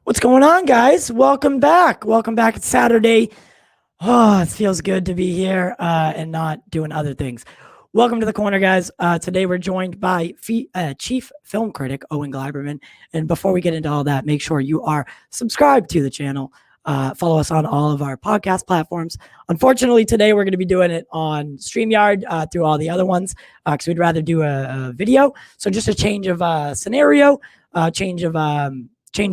What's going on, guys? Welcome back. Welcome back. It's Saturday. Oh, it feels good to be here and not doing other things. Welcome to the corner, guys. Today we're joined by Chief Film Critic Owen Gleiberman. And before we get into all that, make sure you are subscribed to the channel. Follow us on all of our podcast platforms. Unfortunately, today we're going to be doing it on StreamYard through all the other ones because we'd rather do a video. So just a change of scenario, change of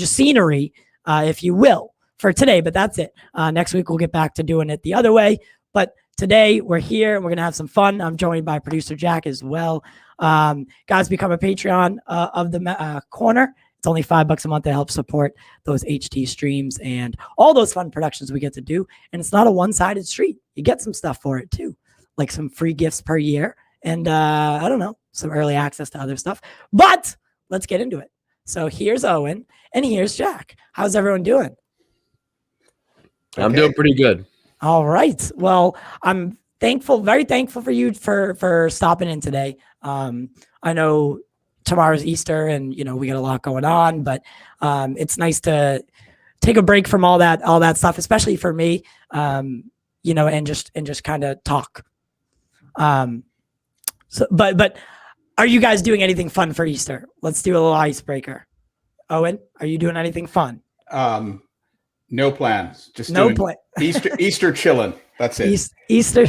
scenery, if you will, for today, but that's it. Next week, we'll get back to doing it the other way. But today, we're here and we're going to have some fun. I'm joined by producer Jack as well. Guys, become a Patreon of the corner. It's only $5 a month to help support those HT streams and all those fun productions we get to do. And it's not a one-sided street. You get some stuff for it too, like some free gifts per year. And I don't know, some early access to other stuff. But let's get into it. So here's Owen and here's Jack. How's everyone doing? I'm doing pretty good. All right. Well, I'm thankful, very thankful for you for stopping in today. I know tomorrow's Easter and, you know, we got a lot going on, but it's nice to take a break from all that stuff, especially for me, you know, and just kind of talk. But are you guys doing anything fun for Easter? Let's do a little icebreaker. Owen, are you doing anything fun? No plans. Just no plan. Easter chilling. That's it. Easter.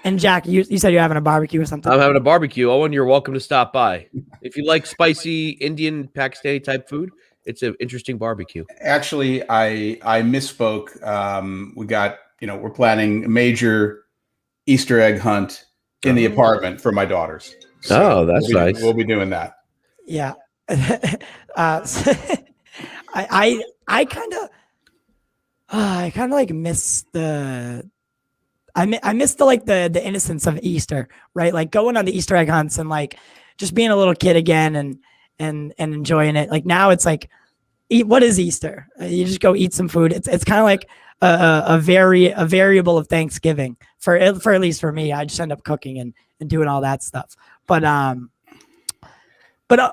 And Jack, you said you're having a barbecue or something? I'm having a barbecue. Owen, you're welcome to stop by. If you like spicy Indian, Pakistani type food, it's an interesting barbecue. Actually, I misspoke. We got, we're planning a major Easter egg hunt in the apartment for my daughters. So that's nice. We'll be doing that. Yeah. I kind of like miss I miss the innocence of Easter, right? Like going on the Easter egg hunts and like just being a little kid again and enjoying it. Like now it's like, what is Easter? You just go eat some food. It's kind of like a variable of Thanksgiving for at least for me. I just end up cooking and doing all that stuff. But all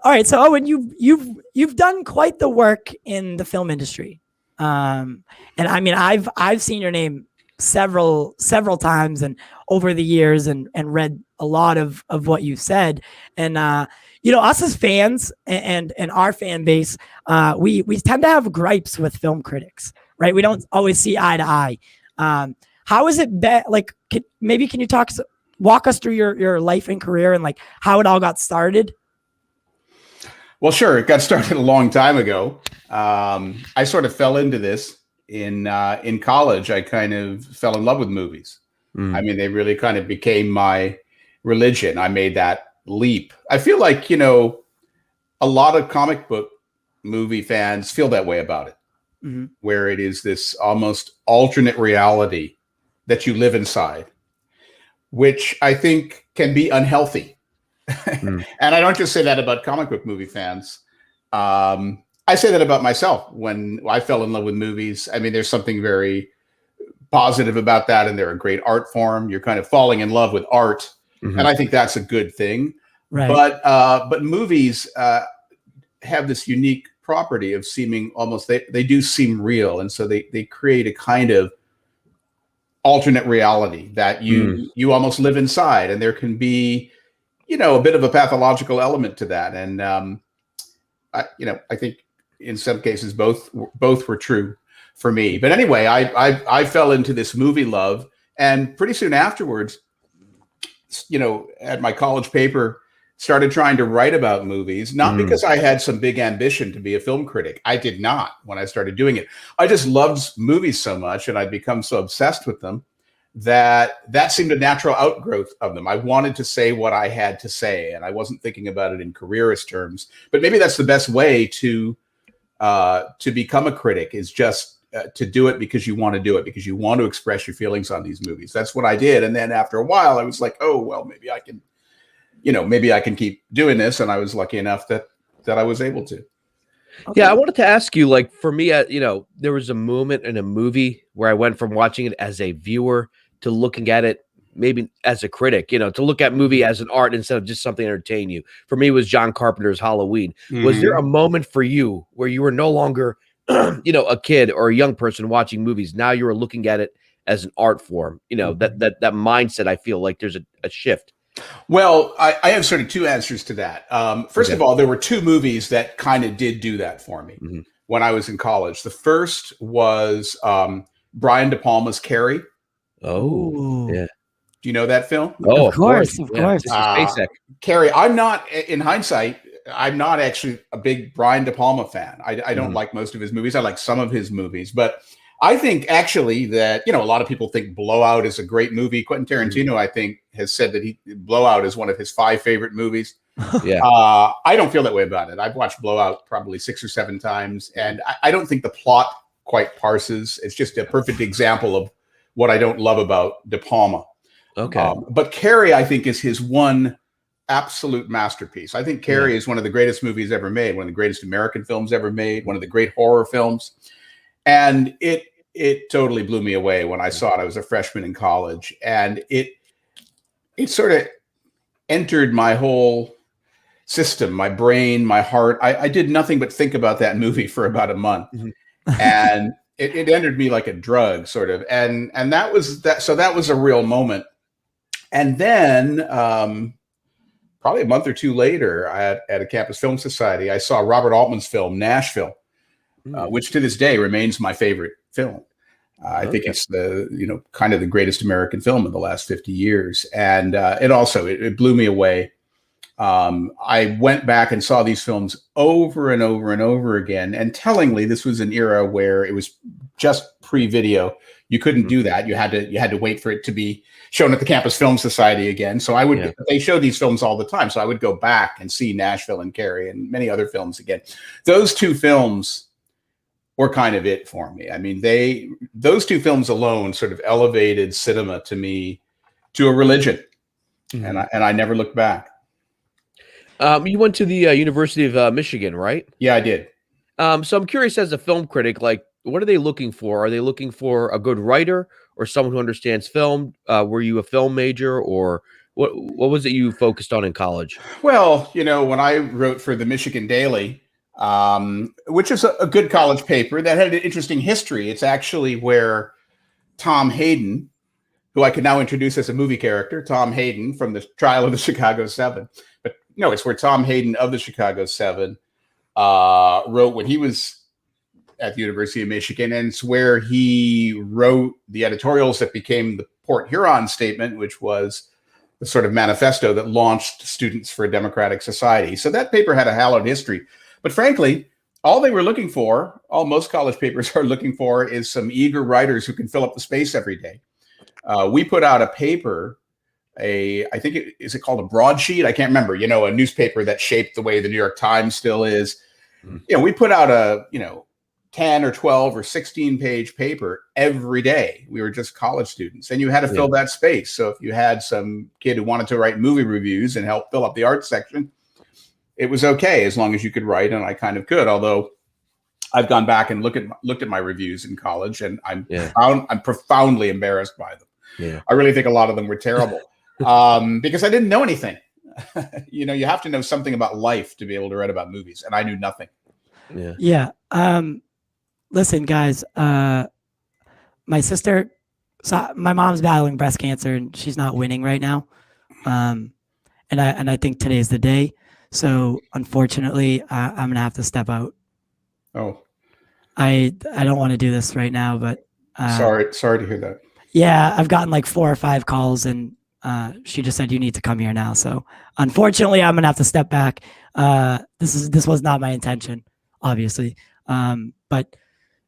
right. So Owen, you've done quite the work in the film industry. And I mean, I've seen your name several times and over the years and read a lot of what you said. And, us as fans and our fan base, we tend to have gripes with film critics, right? We don't always see eye to eye. How is it like, maybe can you walk us through your life and career and like how it all got started? Well, sure. It got started a long time ago. I sort of fell into this in college. I kind of fell in love with movies. I mean, they really kind of became my religion. I made that leap. I feel like, a lot of comic book movie fans feel that way about it, where it is this almost alternate reality that you live inside, which I think can be unhealthy. Mm. And I don't just say that about comic book movie fans. I say that about myself when I fell in love with movies. I mean, there's something very positive about that, and they're a great art form. You're kind of falling in love with art, Mhm. and I think that's a good thing. Right. But movies have this unique property of seeming almost they do seem real, and so they create a kind of alternate reality that you almost live inside, and there can be a bit of a pathological element to that, and I think in some cases both were true for me. But anyway, I fell into this movie love, and pretty soon afterwards, at my college paper, started trying to write about movies, not because I had some big ambition to be a film critic. I did not when I started doing it. I just loved movies so much, and I'd become so obsessed with them that seemed a natural outgrowth of them. I wanted to say what I had to say, and I wasn't thinking about it in careerist terms. But maybe that's the best way to become a critic, is just to do it because you want to do it, because you want to express your feelings on these movies. That's what I did. And then after a while, I was like, oh, well, maybe I can keep doing this. And I was lucky enough that I was able to. Okay. Yeah, I wanted to ask you, like, for me, there was a moment in a movie where I went from watching it as a viewer to looking at it maybe as a critic, to look at movie as an art instead of just something to entertain you. For me, it was John Carpenter's Halloween. Was there a moment for you where you were no longer, a kid or a young person watching movies? Now you were looking at it as an art form, that mindset. I feel like there's a shift. Well, I have sort of two answers to that. First of all, there were two movies that kind of did do that for me when I was in college. The first was Brian De Palma's Carrie. Oh, yeah. Do you know that film? Oh, of course. Carrie, in hindsight, I'm not actually a big Brian De Palma fan. I don't like most of his movies. I like some of his movies, but I think actually that, a lot of people think Blowout is a great movie. Quentin Tarantino, I think, has said that Blowout is one of his 5 favorite movies. Yeah. I don't feel that way about it. I've watched Blowout probably 6 or 7 times, and I don't think the plot quite parses. It's just a perfect example of what I don't love about De Palma. Okay. But Carrie, I think, is his one absolute masterpiece. I think Carrie is one of the greatest movies ever made, one of the greatest American films ever made, one of the great horror films. And it totally blew me away when I saw it. I was a freshman in college, and it sort of entered my whole system, my brain, my heart. I did nothing but think about that movie for about a month. And it entered me like a drug, sort of. And that was that. So that was a real moment. And then probably a month or two later, at a campus film society, I saw Robert Altman's film, Nashville, which to this day remains my favorite film. I think it's kind of the greatest American film in the last 50 years. And it blew me away. I went back and saw these films over and over and over again. And tellingly, this was an era where it was just pre-video. You couldn't do that. You had to wait for it to be shown at the Campus Film Society again. So they showed these films all the time. So I would go back and see Nashville and Carrie and many other films again. Those two films were kind of it for me. I mean, those two films alone sort of elevated cinema to me to a religion, and I never looked back. You went to the University of Michigan, right? Yeah, I did. So I'm curious, as a film critic, like, what are they looking for? Are they looking for a good writer or someone who understands film? Were you a film major, or what was it you focused on in college? Well, when I wrote for the Michigan Daily, which is a good college paper that had an interesting history. It's actually where Tom Hayden, who I can now introduce as a movie character, Tom Hayden from the Trial of the Chicago 7. But no, it's where Tom Hayden of the Chicago 7 wrote when he was at the University of Michigan, and it's where he wrote the editorials that became the Port Huron Statement, which was the sort of manifesto that launched Students for a Democratic Society. So that paper had a hallowed history. But frankly, all they were looking for, all most college papers are looking for, is some eager writers who can fill up the space every day. We put out a paper, I think is it called a broadsheet? I can't remember, a newspaper that shaped the way the New York Times still is. We put out a, 10 or 12 or 16-page paper every day. We were just college students, and you had to fill that space. So if you had some kid who wanted to write movie reviews and help fill up the art section, it was okay as long as you could write, and I kind of could. Although I've gone back and looked at my reviews in college, and I'm profoundly embarrassed by them. Yeah. I really think a lot of them were terrible because I didn't know anything. You have to know something about life to be able to write about movies, and I knew nothing. Yeah. Listen, guys. My mom's battling breast cancer, and she's not winning right now. And I think today's the day. So unfortunately, I'm gonna have to step out. Oh, I don't want to do this right now, but sorry to hear that. Yeah, I've gotten like 4 or 5 calls, and she just said you need to come here now. So unfortunately, I'm gonna have to step back. This was not my intention, obviously. But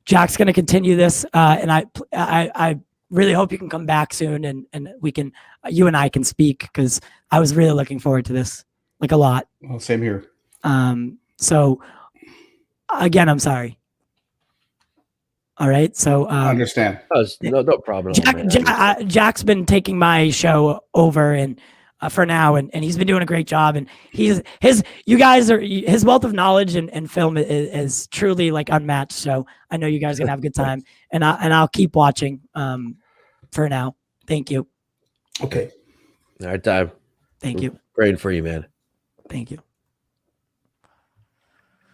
Jack's gonna continue this, and I really hope you can come back soon, and you and I can speak, because I was really looking forward to this, like, a lot. Well, same here. So again, I'm sorry. All right. So I understand. No problem. Jack's been taking my show over and for now, and he's been doing a great job. And his wealth of knowledge and film is truly like unmatched. So I know you guys are gonna have a good time, and I'll keep watching for now. Thank you. Okay. All right, Dave. Thank you. Praying for you, man. Thank you.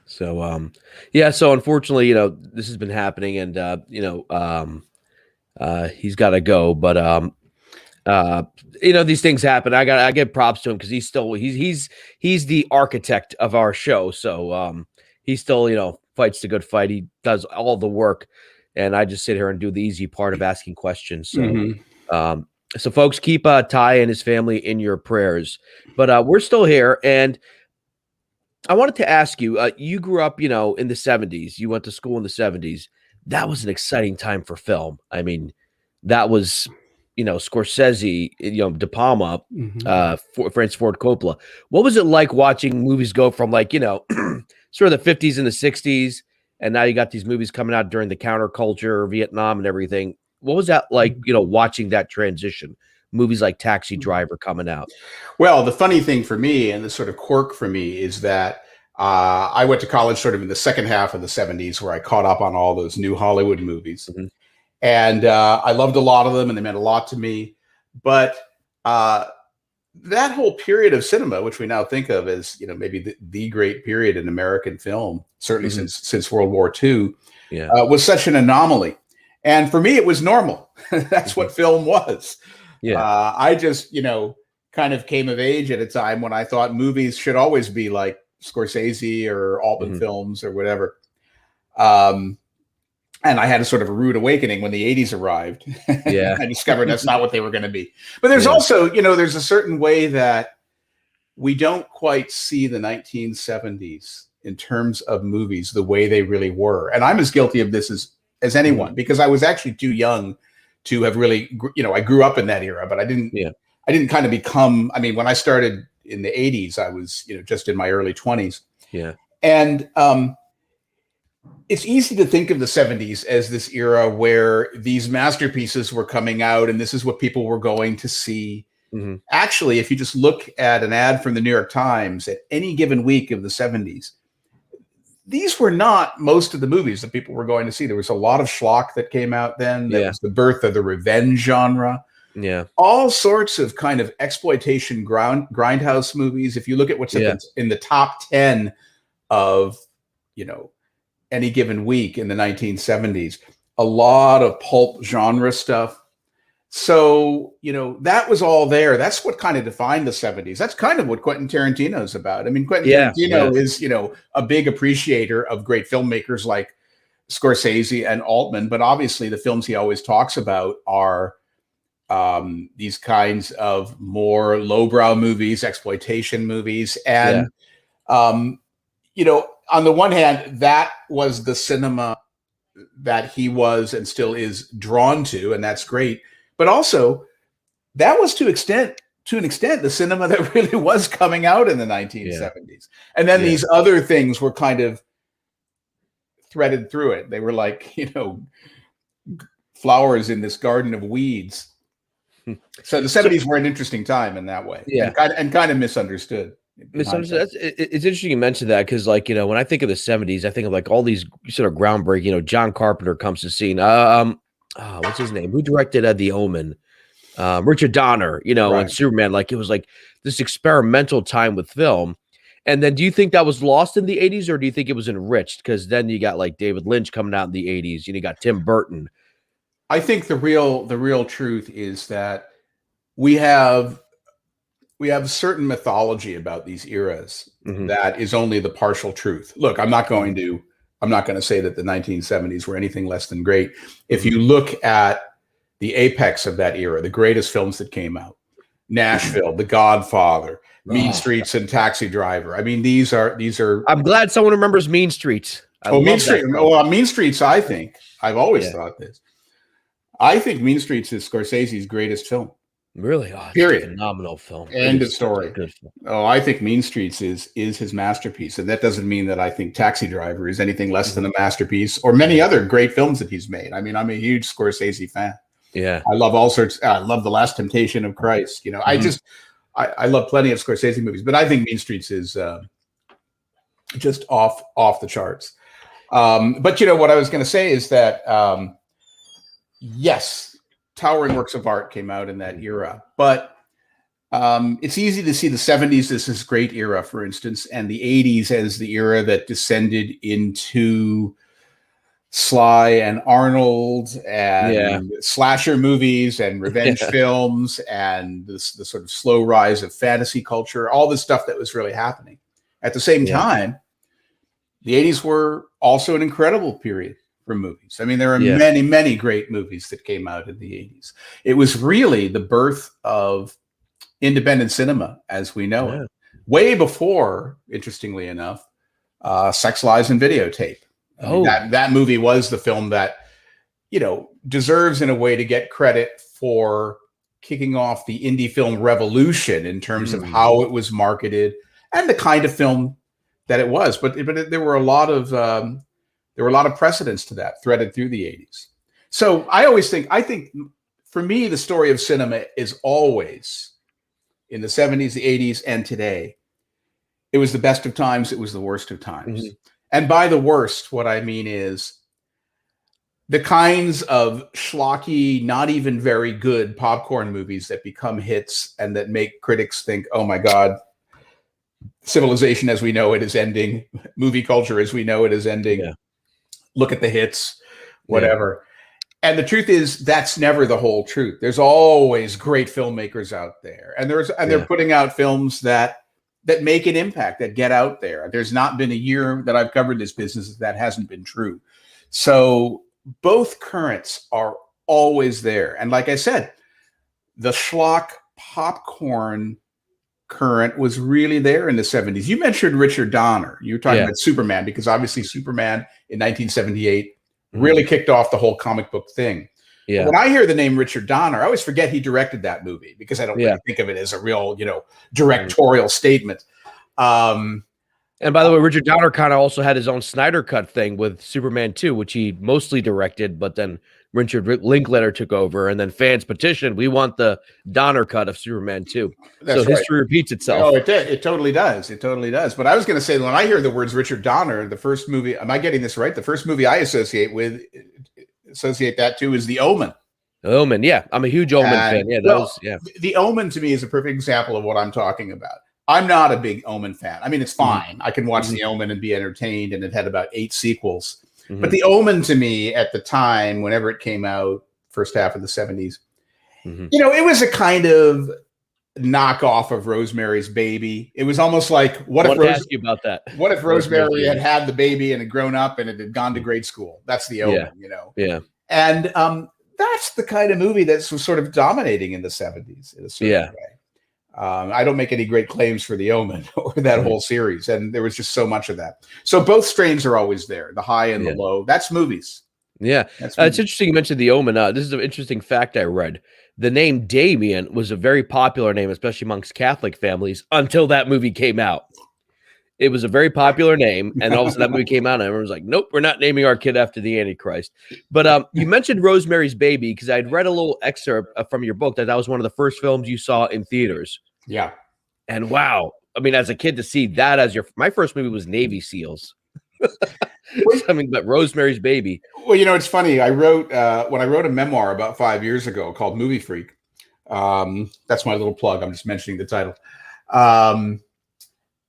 So so unfortunately, this has been happening, and he's got to go, but these things happen. I give props to him, because he's the architect of our show. So he still fights the good fight. He does all the work, and I just sit here and do the easy part of asking questions. So so folks, keep Ty and his family in your prayers. But we're still here, and I wanted to ask you, you grew up, in the 70s. You went to school in the 70s. That was an exciting time for film. I mean, that was, Scorsese, De Palma, Francis Ford Coppola. What was it like watching movies go from sort of the 50s and the 60s, and now you got these movies coming out during the counterculture, Vietnam and everything. What was that like, watching that transition? Movies like Taxi Driver coming out. Well, the funny thing for me, and the sort of quirk for me, is that I went to college sort of in the second half of the 70s, where I caught up on all those new Hollywood movies. And I loved a lot of them, and they meant a lot to me. But that whole period of cinema, which we now think of as, maybe the great period in American film, certainly since World War II, was such an anomaly. And for me, it was normal. That's what film was. I just, kind of came of age at a time when I thought movies should always be like Scorsese or Altman films or whatever. And I had a sort of a rude awakening when the 80s arrived. I discovered that's not what they were going to be. But there's also, there's a certain way that we don't quite see the 1970s in terms of movies the way they really were. And I'm as guilty of this as anyone, because I was actually too young to have really, I grew up in that era, but I didn't kind of become, when I started in the 80s, I was, just in my early 20s. And it's easy to think of the 70s as this era where these masterpieces were coming out, and this is what people were going to see. Actually, if you just look at an ad from the New York Times at any given week of the 70s, these were not most of the movies that people were going to see. There was a lot of schlock that came out then. There was the birth of the revenge genre. All sorts of kind of exploitation grindhouse movies. If you look at what's in the top 10 of, any given week in the 1970s, a lot of pulp genre stuff. So, that was all there. That's what kind of defined the 70s. That's kind of what Quentin Tarantino is about. Quentin Tarantino is, a big appreciator of great filmmakers like Scorsese and Altman, but obviously the films he always talks about are these kinds of more lowbrow movies, exploitation movies. And, on the one hand, that was the cinema that he was and still is drawn to, and that's great. But also, that was to an extent, the cinema that really was coming out in the 1970s. And then these other things were kind of threaded through it. They were like, flowers in this garden of weeds. So the 70s were an interesting time in that way. Yeah. And kind of misunderstood. Misunderstood. It's interesting you mentioned that because, like, when I think of the 70s, I think of like all these sort of groundbreaking, John Carpenter comes to scene. What's his name? Who directed The Omen? Richard Donner, Right. and Superman. Like, it was like this experimental time with film. And then do you think that was lost in the 80s, or do you think it was enriched? Because then you got like David Lynch coming out in the 80s, you got Tim Burton. I think the real truth is that we have a certain mythology about these eras that is only the partial truth. Look, I'm not going to say that the 1970s were anything less than great. If you look at the apex of that era, the greatest films that came out, Nashville, The Godfather, Mean Streets, and Taxi Driver. I mean, these are. I'm glad someone remembers Mean Streets. Mean Streets. I think I've always thought this. I think Mean Streets is Scorsese's greatest film. Really? Period. Phenomenal film. End of story. Good film. I think Mean Streets is his masterpiece, and that doesn't mean that I think Taxi Driver is anything less than a masterpiece, or many other great films that he's made. I mean, I'm a huge Scorsese fan. Yeah, I love all sorts. I love The Last Temptation of Christ. I love plenty of Scorsese movies, but I think Mean Streets is just off the charts. But what I was going to say is that yes, towering works of art came out in that era, but it's easy to see the 70s as this great era, for instance, and the 80s as the era that descended into Sly and Arnold and slasher movies and revenge films and the sort of slow rise of fantasy culture, all this stuff that was really happening. At the same time, the 80s were also an incredible period for movies. I mean, there are many, many great movies that came out in the 80s. It was really the birth of independent cinema as we know it. Way before, interestingly enough, Sex, Lies, and Videotape. I mean, that movie was the film that, deserves in a way to get credit for kicking off the indie film revolution in terms of how it was marketed and the kind of film that it was. But there were a lot of precedents to that threaded through the 80s. So I think for me, the story of cinema is always in the 70s, the 80s, and today. It was the best of times. It was the worst of times. And by the worst, what I mean is the kinds of schlocky, not even very good popcorn movies that become hits and that make critics think, oh my God, civilization as we know it is ending. Movie culture as we know it is ending. Yeah. Look at the hits, whatever. Yeah. And the truth is that's never the whole truth. There's always great filmmakers out there. And they're putting out films that make an impact, that get out there. There's not been a year that I've covered this business that hasn't been true. So both currents are always there. And like I said, the schlock popcorn current was really there in the 70s. You mentioned Richard Donner. You were talking about Superman, because obviously Superman in 1978 really kicked off the whole comic book thing. Yeah. When I hear the name Richard Donner, I always forget he directed that movie because I don't really think of it as a real, directorial statement. And by the way, Richard Donner kind of also had his own Snyder Cut thing with Superman 2, which he mostly directed, but then Richard Linklater took over, and then fans petitioned, we want the Donner cut of Superman 2. So history repeats itself. Oh, it totally does. It totally does. But I was going to say, when I hear the words Richard Donner, the first movie, am I getting this right? The first movie I associate that to is The Omen. Omen, yeah. I'm a huge Omen fan. Yeah, The Omen to me is a perfect example of what I'm talking about. I'm not a big Omen fan. I mean, it's fine. I can watch The Omen and be entertained, and it had about 8 sequels. But The Omen to me at the time, whenever it came out, first half of the 70s, it was a kind of knockoff of Rosemary's Baby. It was almost like, what if Rosemary had the baby and had grown up and it had gone to grade school? That's The Omen, Yeah. And that's the kind of movie that was sort of dominating in the 70s in a certain way. I don't make any great claims for The Omen or that whole series. And there was just so much of that. So both strains are always there, the high and the low. That's movies. Yeah. It's interesting you mentioned The Omen. This is an interesting fact I read. The name Damien was a very popular name, especially amongst Catholic families, until that movie came out. It was a very popular name, and all of a sudden that movie came out, and everyone was like, "Nope, we're not naming our kid after the Antichrist." But you mentioned Rosemary's Baby because I'd read a little excerpt from your book that was one of the first films you saw in theaters. Yeah, and wow, I mean, as a kid to see that as my first movie was Navy SEALs. I mean, but Rosemary's Baby. Well, it's funny. I wrote when I wrote a memoir about 5 years ago called Movie Freak. That's my little plug. I'm just mentioning the title.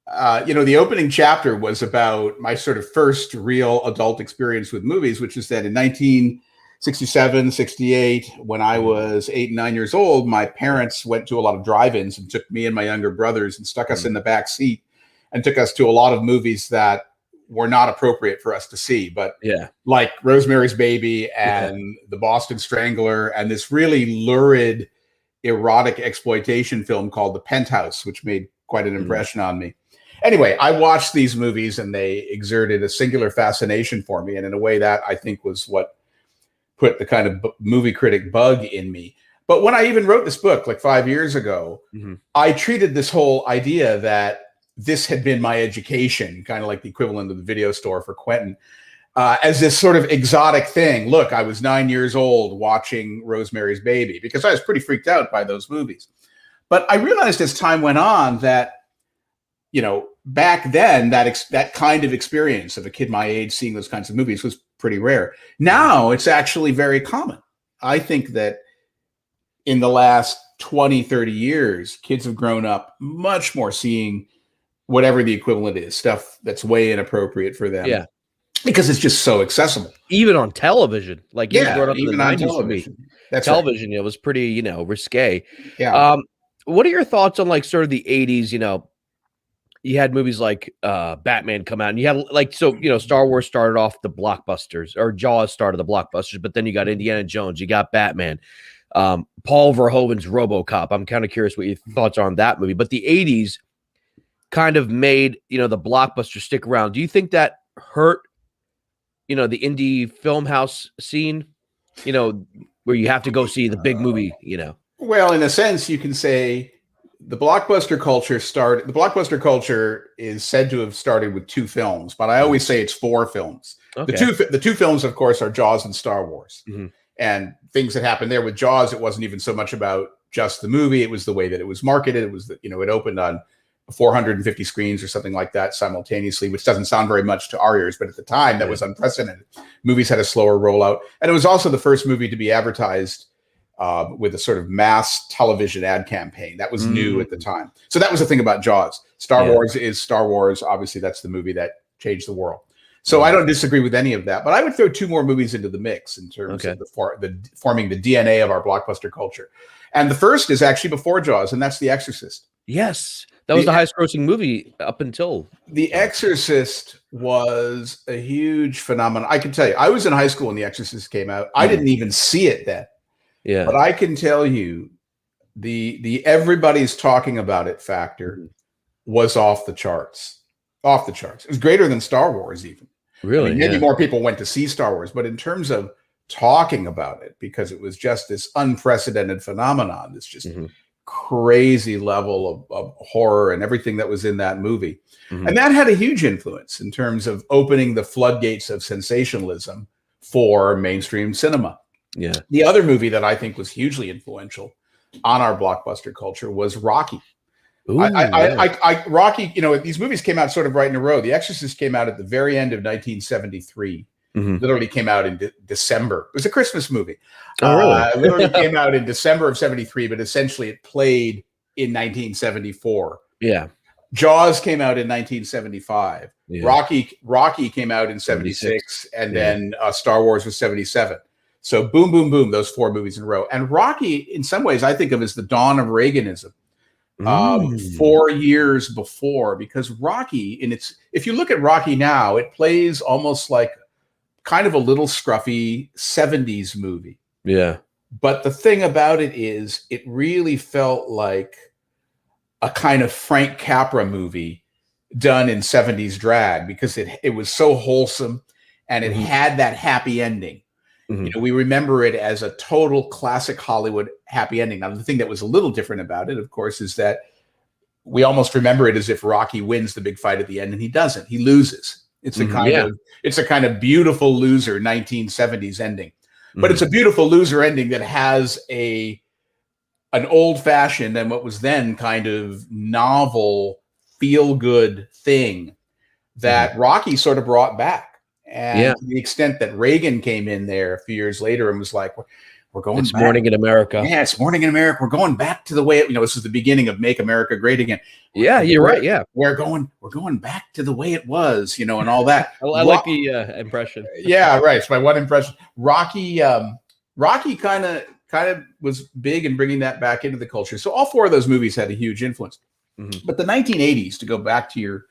The opening chapter was about my sort of first real adult experience with movies, which is that in 1967, 68, when I was 8 and 9 years old, my parents went to a lot of drive-ins and took me and my younger brothers and stuck us in the back seat and took us to a lot of movies that were not appropriate for us to see, but like Rosemary's Baby and The Boston Strangler and this really lurid erotic exploitation film called The Penthouse, which made quite an impression on me. Anyway, I watched these movies and they exerted a singular fascination for me. And in a way that I think was what put the kind of movie critic bug in me. But when I even wrote this book like 5 years ago, I treated this whole idea that this had been my education, kind of like the equivalent of the video store for Quentin, as this sort of exotic thing. Look, I was 9 years old watching Rosemary's Baby because I was pretty freaked out by those movies. But I realized as time went on that, back then that kind of experience of a kid my age seeing those kinds of movies was pretty rare. Now it's actually very common. I think that in the last 20, 30 years, kids have grown up much more seeing whatever the equivalent is, stuff that's way inappropriate for them. Yeah. Because it's just so accessible. Even on television. Like even on television. That's television, right. It was pretty, risque. Yeah. What are your thoughts on like sort of the 80s, you had movies like Batman come out and you had Star Wars started off the blockbusters, or Jaws started the blockbusters, but then you got Indiana Jones, you got Batman, Paul Verhoeven's RoboCop. I'm kind of curious what your thoughts are on that movie, but the 80s kind of made, the blockbuster stick around. Do you think that hurt, the indie film house scene, where you have to go see the big movie, Well, in a sense, you can say the blockbuster culture is said to have started with 2 films, but I always say it's 4 films. Okay. The two films, of course, are Jaws and Star Wars. And things that happened there with Jaws, it wasn't even so much about just the movie. It was the way that it was marketed. It was it opened on 450 screens or something like that simultaneously, which doesn't sound very much to our ears, but at the time that was unprecedented. Movies had a slower rollout. And it was also the first movie to be advertised with a sort of mass television ad campaign. That was new at the time. So that was the thing about Jaws. Star Wars is Star Wars. Obviously, that's the movie that changed the world. So I don't disagree with any of that. But I would throw 2 more movies into the mix in terms of forming the DNA of our blockbuster culture. And the first is actually before Jaws, and that's The Exorcist. Yes. That was the highest grossing movie up until. The Exorcist was a huge phenomenon. I can tell you, I was in high school when The Exorcist came out. I didn't even see it then. Yeah. But I can tell you the everybody's talking about it factor was off the charts. Off the charts. It was greater than Star Wars even. Really? Maybe more people went to see Star Wars, but in terms of talking about it, because it was just this unprecedented phenomenon, this just crazy level of horror and everything that was in that movie. And that had a huge influence in terms of opening the floodgates of sensationalism for mainstream cinema. Yeah. The other movie that I think was hugely influential on our blockbuster culture was Rocky. Ooh, Rocky, these movies came out sort of right in a row. The Exorcist came out at the very end of 1973. Literally came out in December. It was a Christmas movie. Oh, really? Literally came out in December of 73, but essentially it played in 1974. Yeah. Jaws came out in 1975. Yeah. Rocky came out in 76, and then Star Wars was 77. So boom, boom, boom, those 4 movies in a row. And Rocky, in some ways, I think of as the dawn of Reaganism. 4 years before, because Rocky, if you look at Rocky now, it plays almost like kind of a little scruffy 70s movie. Yeah. But the thing about it is it really felt like a kind of Frank Capra movie done in 70s drag, because it was so wholesome and it had that happy ending. We remember it as a total classic Hollywood happy ending. Now, the thing that was a little different about it, of course, is that we almost remember it as if Rocky wins the big fight at the end, and he doesn't. He loses. It's a kind of beautiful loser 1970s ending. But it's a beautiful loser ending that has an old-fashioned and what was then kind of novel, feel-good thing that Rocky sort of brought back. And to the extent that Reagan came in there a few years later and was like, we're going It's back. Morning in America. Yeah, it's Morning in America. We're going back to the way it, this is the beginning of Make America Great Again. Yeah, you're right. Yeah. We're going back to the way it was, and all that. I like the impression. Yeah, right. It's my one impression. Rocky kind of was big in bringing that back into the culture. So all four of those movies had a huge influence. But the 1980s, to go back to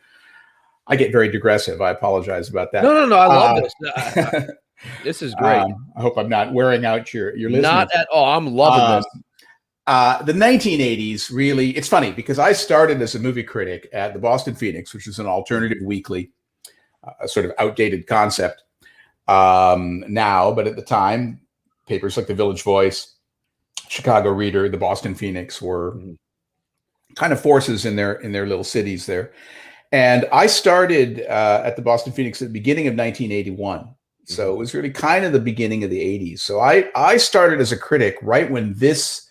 I get very digressive. I apologize about that. No. I love this. This is great. I hope I'm not wearing out your listeners. Not at all. I'm loving this. The 1980s, really, it's funny because I started as a movie critic at the Boston Phoenix, which is an alternative weekly, a sort of outdated concept now, but at the time, papers like the Village Voice, Chicago Reader, the Boston Phoenix were kind of forces in their little cities there. And I started at the Boston Phoenix at the beginning of 1981. So it was really kind of the beginning of the 80s. So I started as a critic right when this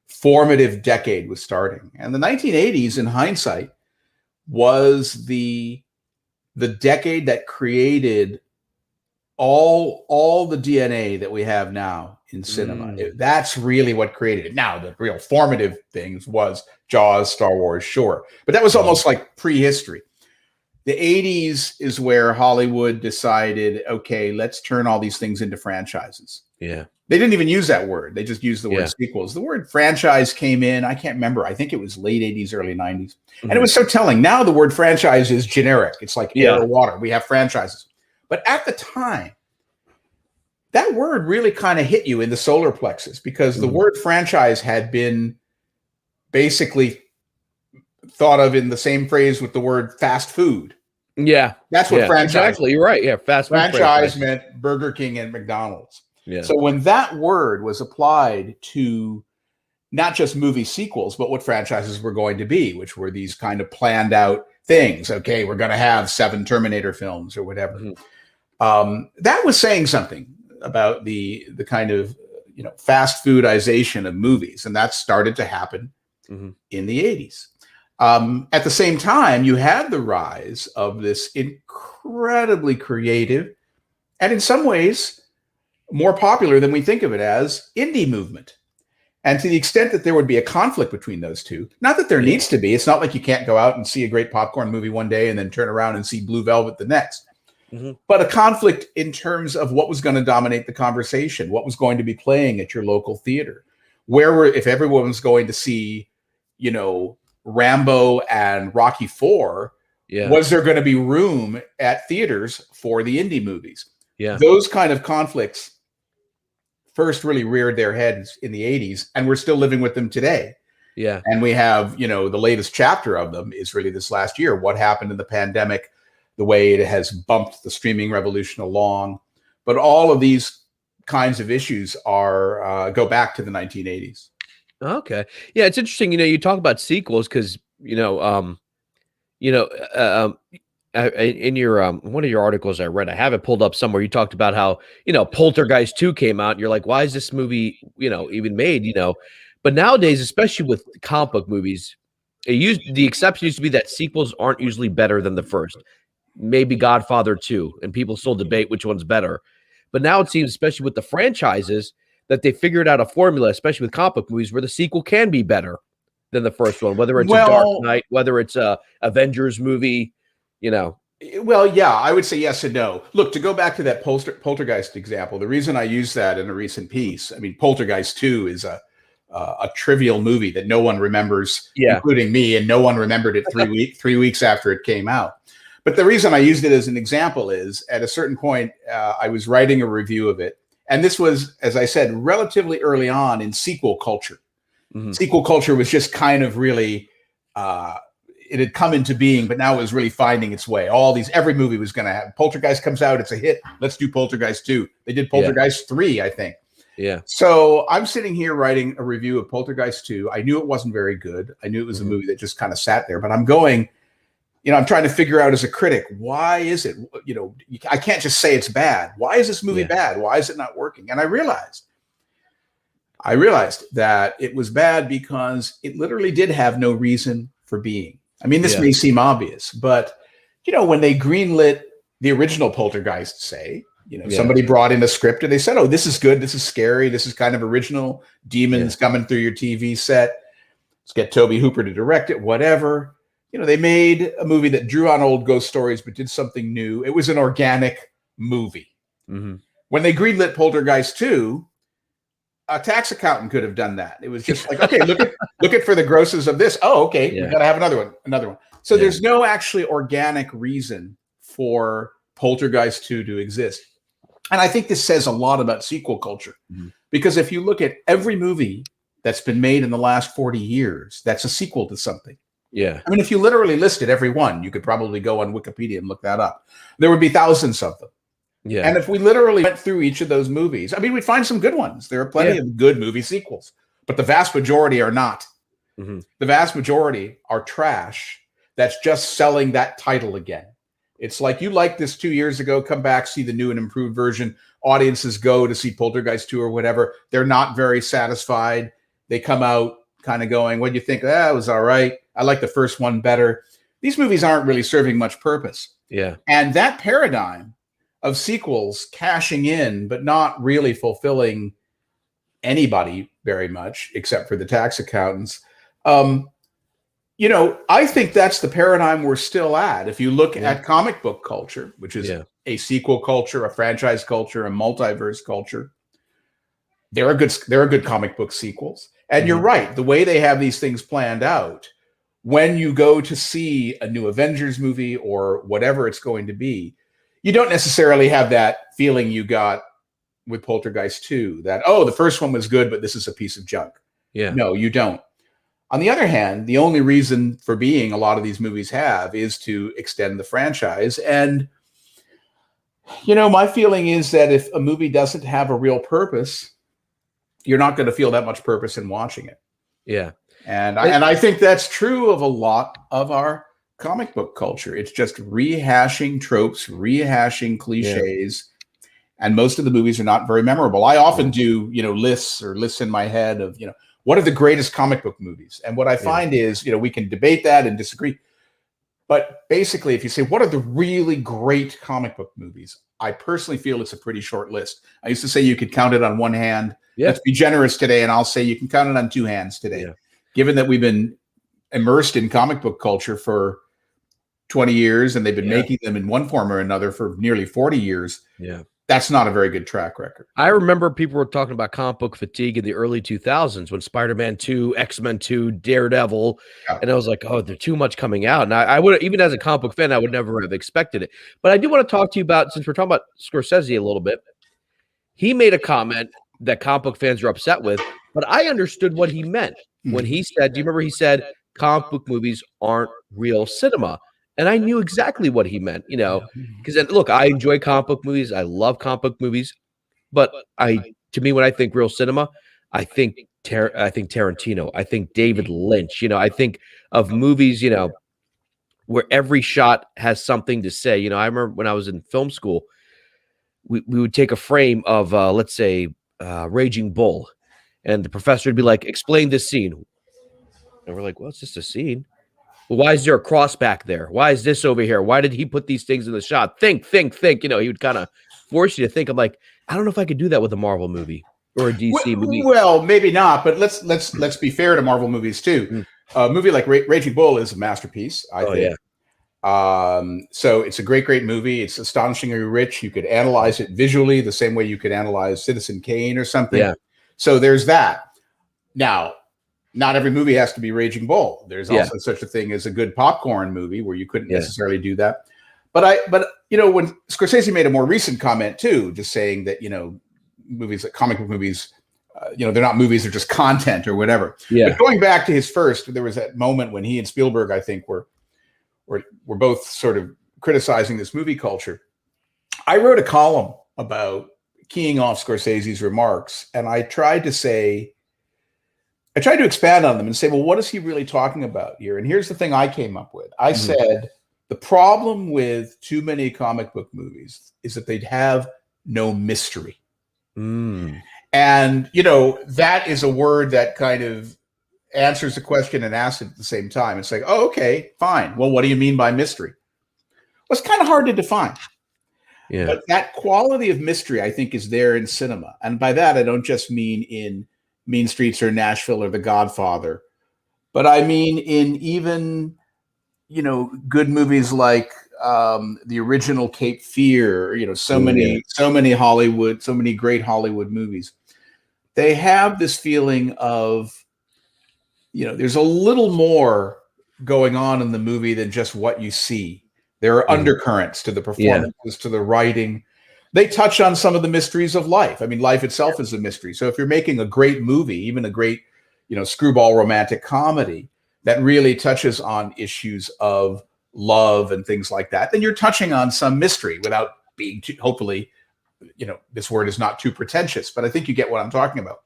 formative decade was starting. And the 1980s, in hindsight, was the decade that created all the DNA that we have now in cinema. That's really what created it. Now, the real formative things was Jaws, Star Wars, sure. But that was almost like prehistory. The 80s is where Hollywood decided, okay, let's turn all these things into franchises. Yeah. They didn't even use that word. They just used the word sequels. The word franchise came in, I can't remember. I think it was late 80s, early 90s. And it was so telling. Now the word franchise is generic. It's like air or water. We have franchises. But at the time, that word really kind of hit you in the solar plexus because the word franchise had been basically thought of in the same phrase with the word fast food. Yeah. That's what franchise. Exactly. You're right. Yeah. Fast food. Franchise meant Burger King and McDonald's. Yeah. So when that word was applied to not just movie sequels, but what franchises were going to be, which were these kind of planned out things. Okay, we're going to have 7 Terminator films or whatever. That was saying something about the kind of fast foodization of movies, and that started to happen in the 80s. At the same time, you had the rise of this incredibly creative and in some ways more popular than we think of it as indie movement. And to the extent that there would be a conflict between those two, not that there needs to be, it's not like you can't go out and see a great popcorn movie one day and then turn around and see Blue Velvet the next. But a conflict in terms of what was going to dominate the conversation, what was going to be playing at your local theater, if everyone was going to see, Rambo and Rocky IV, was there going to be room at theaters for the indie movies? Those kind of conflicts first really reared their heads in the 80s, and we're still living with them today. And we have, the latest chapter of them is really this last year. What happened in the pandemic, the way it has bumped the streaming revolution along. But all of these kinds of issues go back to the 1980s. Okay. Yeah, it's interesting. You talk about sequels because, in your one of your articles I read, I have it pulled up somewhere. You talked about how, Poltergeist 2 came out. And you're like, why is this movie, even made, But nowadays, especially with comic book movies, the exception used to be that sequels aren't usually better than the first. Maybe Godfather 2, and people still debate which one's better. But now it seems, especially with the franchises, that they figured out a formula, especially with comic book movies, where the sequel can be better than the first one, whether it's a Dark Knight, whether it's a Avengers movie, Well, yeah, I would say yes and no. Look, to go back to that Poltergeist example, the reason I used that in a recent piece, Poltergeist 2 is a trivial movie that no one remembers, including me, and no one remembered it 3 weeks after it came out. But the reason I used it as an example is at a certain point, I was writing a review of it. And this was, as I said, relatively early on in sequel culture. Sequel culture was just kind of really, it had come into being, but now it was really finding its way. Every movie was going to have, Poltergeist comes out, it's a hit. Let's do Poltergeist 2. They did Poltergeist 3, I think. Yeah. So I'm sitting here writing a review of Poltergeist 2. I knew it wasn't very good. I knew it was a movie that just kind of sat there, but I'm going, I'm trying to figure out as a critic, why is it, I can't just say it's bad. Why is this movie bad? Why is it not working? And I realized that it was bad because it literally did have no reason for being. I mean, this may seem obvious, but when they greenlit the original Poltergeist, say, somebody brought in a script and they said, oh, this is good. This is scary. This is kind of original. Demons coming through your TV set. Let's get Toby Hooper to direct it, whatever. They made a movie that drew on old ghost stories, but did something new. It was an organic movie. Mm-hmm. When they greenlit Poltergeist 2, a tax accountant could have done that. It was just like, okay, look at for the grosses of this. Oh, okay, we got to have another one. So there's no actually organic reason for Poltergeist 2 to exist. And I think this says a lot about sequel culture, because if you look at every movie that's been made in the last 40 years, that's a sequel to something. Yeah. I mean, if you literally listed every one, you could probably go on Wikipedia and look that up. There would be thousands of them. Yeah. And if we literally went through each of those movies, I mean, we'd find some good ones. There are plenty of good movie sequels, but the vast majority are not. Mm-hmm. The vast majority are trash that's just selling that title again. It's like, you liked this 2 years ago, come back, see the new and improved version. Audiences go to see Poltergeist 2 or whatever. They're not very satisfied. They come out kind of going, what do you think? It was all right. I like the first one better. These movies aren't really serving much purpose. Yeah. And that paradigm of sequels cashing in, but not really fulfilling anybody very much, except for the tax accountants. I think that's the paradigm we're still at. If you look at comic book culture, which is a sequel culture, a franchise culture, a multiverse culture, there are good comic book sequels. And you're right. The way they have these things planned out, when you go to see a new Avengers movie or whatever it's going to be, you don't necessarily have that feeling you got with Poltergeist 2, that, oh, the first one was good, but this is a piece of junk. Yeah. No, you don't. On the other hand, the only reason for being a lot of these movies have is to extend the franchise. And, my feeling is that if a movie doesn't have a real purpose, you're not going to feel that much purpose in watching it. Yeah. And I think that's true of a lot of our comic book culture. It's just rehashing tropes, rehashing cliches. And most of the movies are not very memorable. I often do, lists in my head of, what are the greatest comic book movies? And what I find is, we can debate that and disagree. But basically, if you say, what are the really great comic book movies? I personally feel it's a pretty short list. I used to say you could count it on one hand. Yeah. Let's be generous today. And I'll say you can count it on two hands today. Yeah. Given that we've been immersed in comic book culture for 20 years and they've been making them in one form or another for nearly 40 years. Yeah. That's not a very good track record. I remember people were talking about comic book fatigue in the early 2000s when Spider-Man 2, X-Men 2, Daredevil, and I was like, oh, there's too much coming out. And I would, even as a comic book fan, I would never have expected it. But I do want to talk to you about, since we're talking about Scorsese a little bit, he made a comment that comic book fans are upset with, but I understood what he meant when he said, do you remember he said, comic book movies aren't real cinema? And I knew exactly what he meant, because look, I enjoy comic book movies. I love comic book movies, but to me, when I think real cinema, I think Tarantino, I think David Lynch, I think of movies, where every shot has something to say. I remember when I was in film school, we would take a frame of, let's say, Raging Bull, and the professor would be like, explain this scene. And we're like, well, it's just a scene. Well, why is there a cross back there? Why is this over here? Why did he put these things in the shot? Think. He would kind of force you to think. I'm like, I don't know if I could do that with a Marvel movie or a DC movie. Well, maybe not, but let's be fair to Marvel movies too. A movie like Raging Bull is a masterpiece, I think. Yeah. So it's a great movie. It's astonishingly rich. You could analyze it visually the same way you could analyze Citizen Kane or something. Yeah. So there's that. Now, not every movie has to be Raging Bull. There's also such a thing as a good popcorn movie where you couldn't necessarily do that. But when Scorsese made a more recent comment too, just saying that, movies like comic book movies, they're not movies, they're just content or whatever. Yeah. But going back to his first, there was that moment when he and Spielberg, I think, were both sort of criticizing this movie culture. I wrote a column about keying off Scorsese's remarks, and I tried to expand on them and say, well, what is he really talking about here? And here's the thing I came up with. I said, the problem with too many comic book movies is that they'd have no mystery. And, that is a word that kind of answers the question and asks it at the same time. It's like, oh, okay, fine. Well, what do you mean by mystery? Well, it's kind of hard to define. Yeah. But that quality of mystery, I think, is there in cinema. And by that, I don't just mean in Mean Streets or Nashville or The Godfather, but I mean in even, good movies like the original Cape Fear, so many great Hollywood movies. They have this feeling of, there's a little more going on in the movie than just what you see. There are undercurrents to the performances, to the writing. They touch on some of the mysteries of life. I mean, life itself is a mystery. So if you're making a great movie, even a great, screwball romantic comedy that really touches on issues of love and things like that, then you're touching on some mystery without being too, hopefully, this word is not too pretentious, but I think you get what I'm talking about.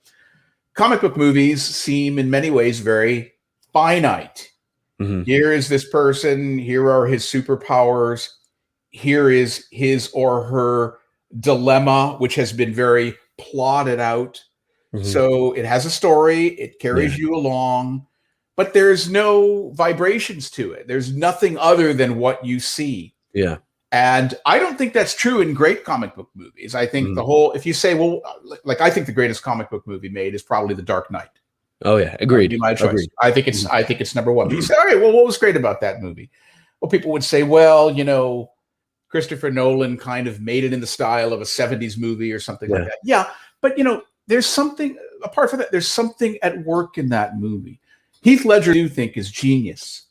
Comic book movies seem in many ways very finite. Here is this person, here are his superpowers, here is his or her dilemma, which has been very plotted out. So it has a story, it carries you along, but there's no vibrations to it. There's nothing other than what you see. Yeah. And I don't think that's true in great comic book movies. I think if you say, well, like I think the greatest comic book movie made is probably The Dark Knight. Oh yeah, agreed. That'd be my choice. Agreed. I think it's number one. But you say, all right, well, what was great about that movie? Well, people would say, well, Christopher Nolan kind of made it in the style of a 70s movie or something like that. Yeah, but there's something apart from that. There's something at work in that movie. Heath Ledger, I do think, is genius.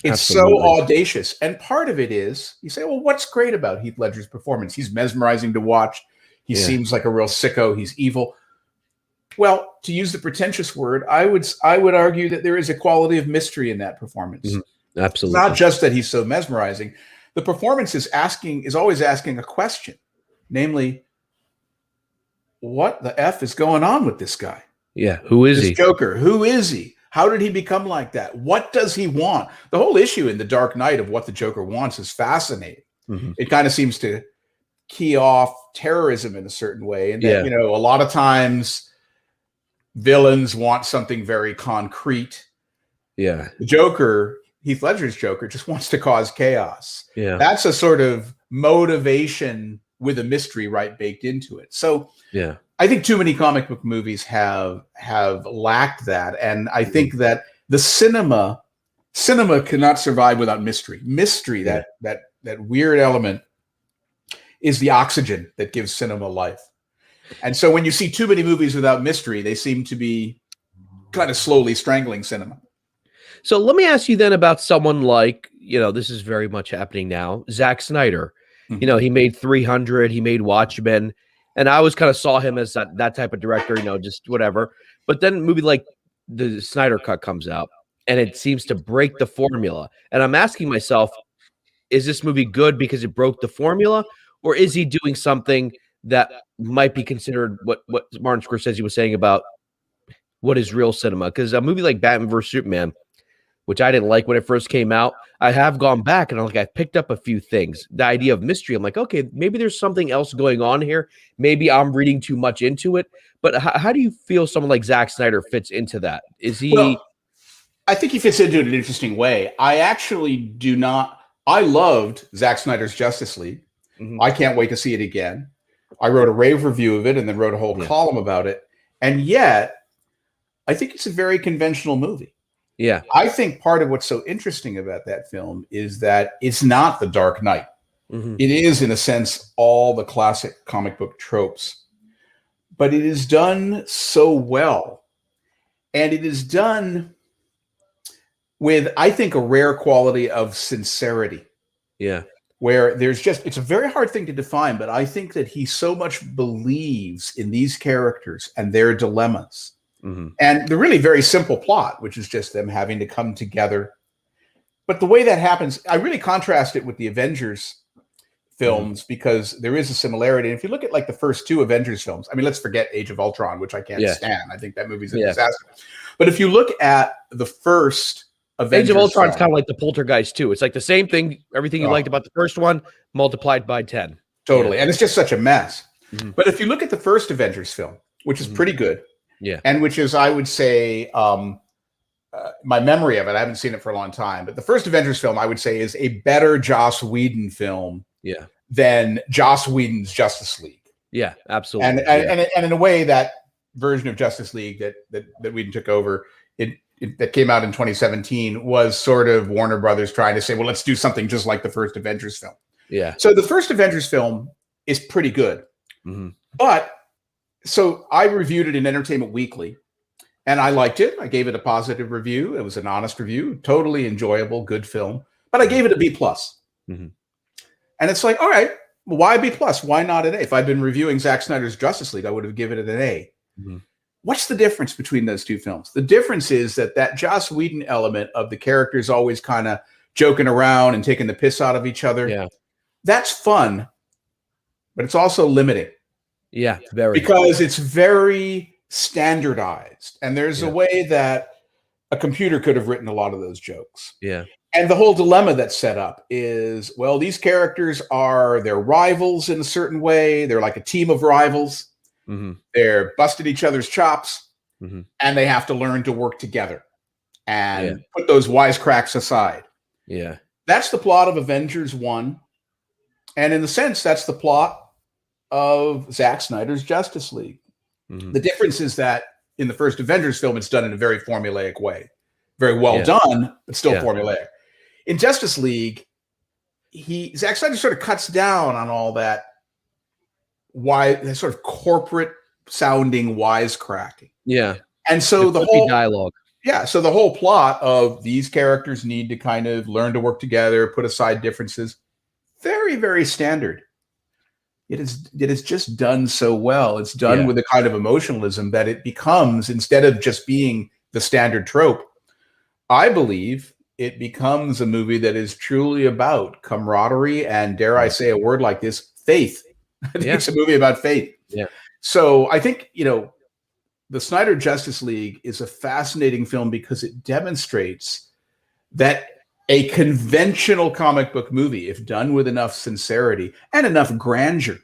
It's so audacious, and part of it is you say, well, what's great about Heath Ledger's performance? He's mesmerizing to watch. He seems like a real sicko. He's evil. Well, to use the pretentious word, I would argue that there is a quality of mystery in that performance. Absolutely. It's not just that he's so mesmerizing. The performance is always asking a question, namely, what the F is going on with this guy? Yeah, who is he? Joker, who is he? How did he become like that? What does he want? The whole issue in The Dark Knight of what the Joker wants is fascinating. It kind of seems to key off terrorism in a certain way. And that, a lot of times villains want something very concrete. Yeah. The Joker, Heath Ledger's Joker, just wants to cause chaos. Yeah. That's a sort of motivation with a mystery baked into it. So I think too many comic book movies have lacked that. And I think that the cinema cannot survive without mystery. Mystery, that weird element, is the oxygen that gives cinema life. And so when you see too many movies without mystery, they seem to be kind of slowly strangling cinema. So let me ask you then about someone like, this is very much happening now, Zack Snyder. He made 300, he made Watchmen, and I always kind of saw him as that type of director, just whatever. But then a movie like the Snyder Cut comes out, and it seems to break the formula. And I'm asking myself, is this movie good because it broke the formula, or is he doing something that might be considered what Martin Scorsese was saying about what is real cinema? Because a movie like Batman vs. Superman, which I didn't like when it first came out, I have gone back and I picked up a few things. The idea of mystery, I'm like, okay, maybe there's something else going on here. Maybe I'm reading too much into it. But how do you feel someone like Zack Snyder fits into that? Is he... Well, I think he fits into it in an interesting way. I actually do not... I loved Zack Snyder's Justice League. I can't wait to see it again. I wrote a rave review of it and then wrote a whole column about it. And yet, I think it's a very conventional movie. Yeah. I think part of what's so interesting about that film is that it's not The Dark Knight. It is, in a sense, all the classic comic book tropes. But it is done so well. And it is done with, I think, a rare quality of sincerity. Yeah. Where it's a very hard thing to define, but I think that he so much believes in these characters and their dilemmas. And the really very simple plot, which is just them having to come together. But the way that happens, I really contrast it with the Avengers films because there is a similarity. And if you look at like the first two Avengers films, I mean, let's forget Age of Ultron, which I can't stand. I think that movie's a disaster. But if you look at the first Avengers Age of Ultron's film, kind of like the Poltergeist too. It's like the same thing, everything you liked about the first one multiplied by 10. Totally. And it's just such a mess. But if you look at the first Avengers film, which is pretty good, and which is, I would say, my memory of it, I haven't seen it for a long time, but the first Avengers film, I would say, is a better Joss Whedon film than Joss Whedon's Justice League. Yeah, absolutely. And in a way, that version of Justice League that Whedon took over, that came out in 2017, was sort of Warner Brothers trying to say, well, let's do something just like the first Avengers film. Yeah. So the first Avengers film is pretty good. But so I reviewed it in Entertainment Weekly, and I liked it. I gave it a positive review. It was an honest review, totally enjoyable, good film. But I gave it a B+. And it's like, all right, why B+? Why not an A? If I'd been reviewing Zack Snyder's Justice League, I would have given it an A. What's the difference between those two films? The difference is that Joss Whedon element of the characters always kind of joking around and taking the piss out of each other. Yeah. That's fun, but it's also limiting. Yeah, very. Because it's very standardized. And there's a way that a computer could have written a lot of those jokes. Yeah. And the whole dilemma that's set up is, well, these characters they're rivals in a certain way. They're like a team of rivals. They're busting each other's chops, and they have to learn to work together and put those wisecracks aside. Yeah. That's the plot of Avengers 1. And in a sense, that's the plot of Zack Snyder's Justice League. The difference is that in the first Avengers film, it's done in a very formulaic way. Very well done, but still formulaic. In Justice League, Zack Snyder sort of cuts down on all that sort of corporate sounding wisecracking. Yeah. And so the whole dialogue. Yeah. So the whole plot of these characters need to kind of learn to work together, put aside differences. Very, very standard. It is just done so well. It's done with a kind of emotionalism that it becomes, instead of just being the standard trope, I believe it becomes a movie that is truly about camaraderie and, dare I say a word like this, faith. I think it's a movie about faith. Yeah. So I think, the Snyder Justice League is a fascinating film because it demonstrates that a conventional comic book movie, if done with enough sincerity and enough grandeur,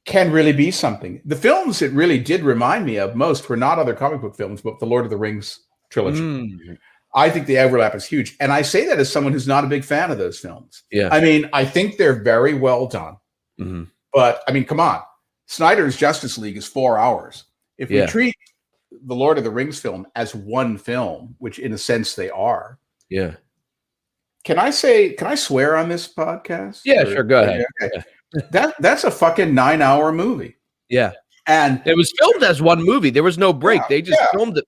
can really be something. The films it really did remind me of most were not other comic book films, but the Lord of the Rings trilogy. I think the overlap is huge. And I say that as someone who's not a big fan of those films. Yeah. I mean, I think they're very well done. But, I mean, come on. Snyder's Justice League is 4 hours. If we treat the Lord of the Rings film as one film, which in a sense they are. Yeah. Can I swear on this podcast? Yeah, sure. Go ahead. Okay. That's a fucking 9-hour movie. Yeah. And it was filmed as one movie. There was no break. They just filmed it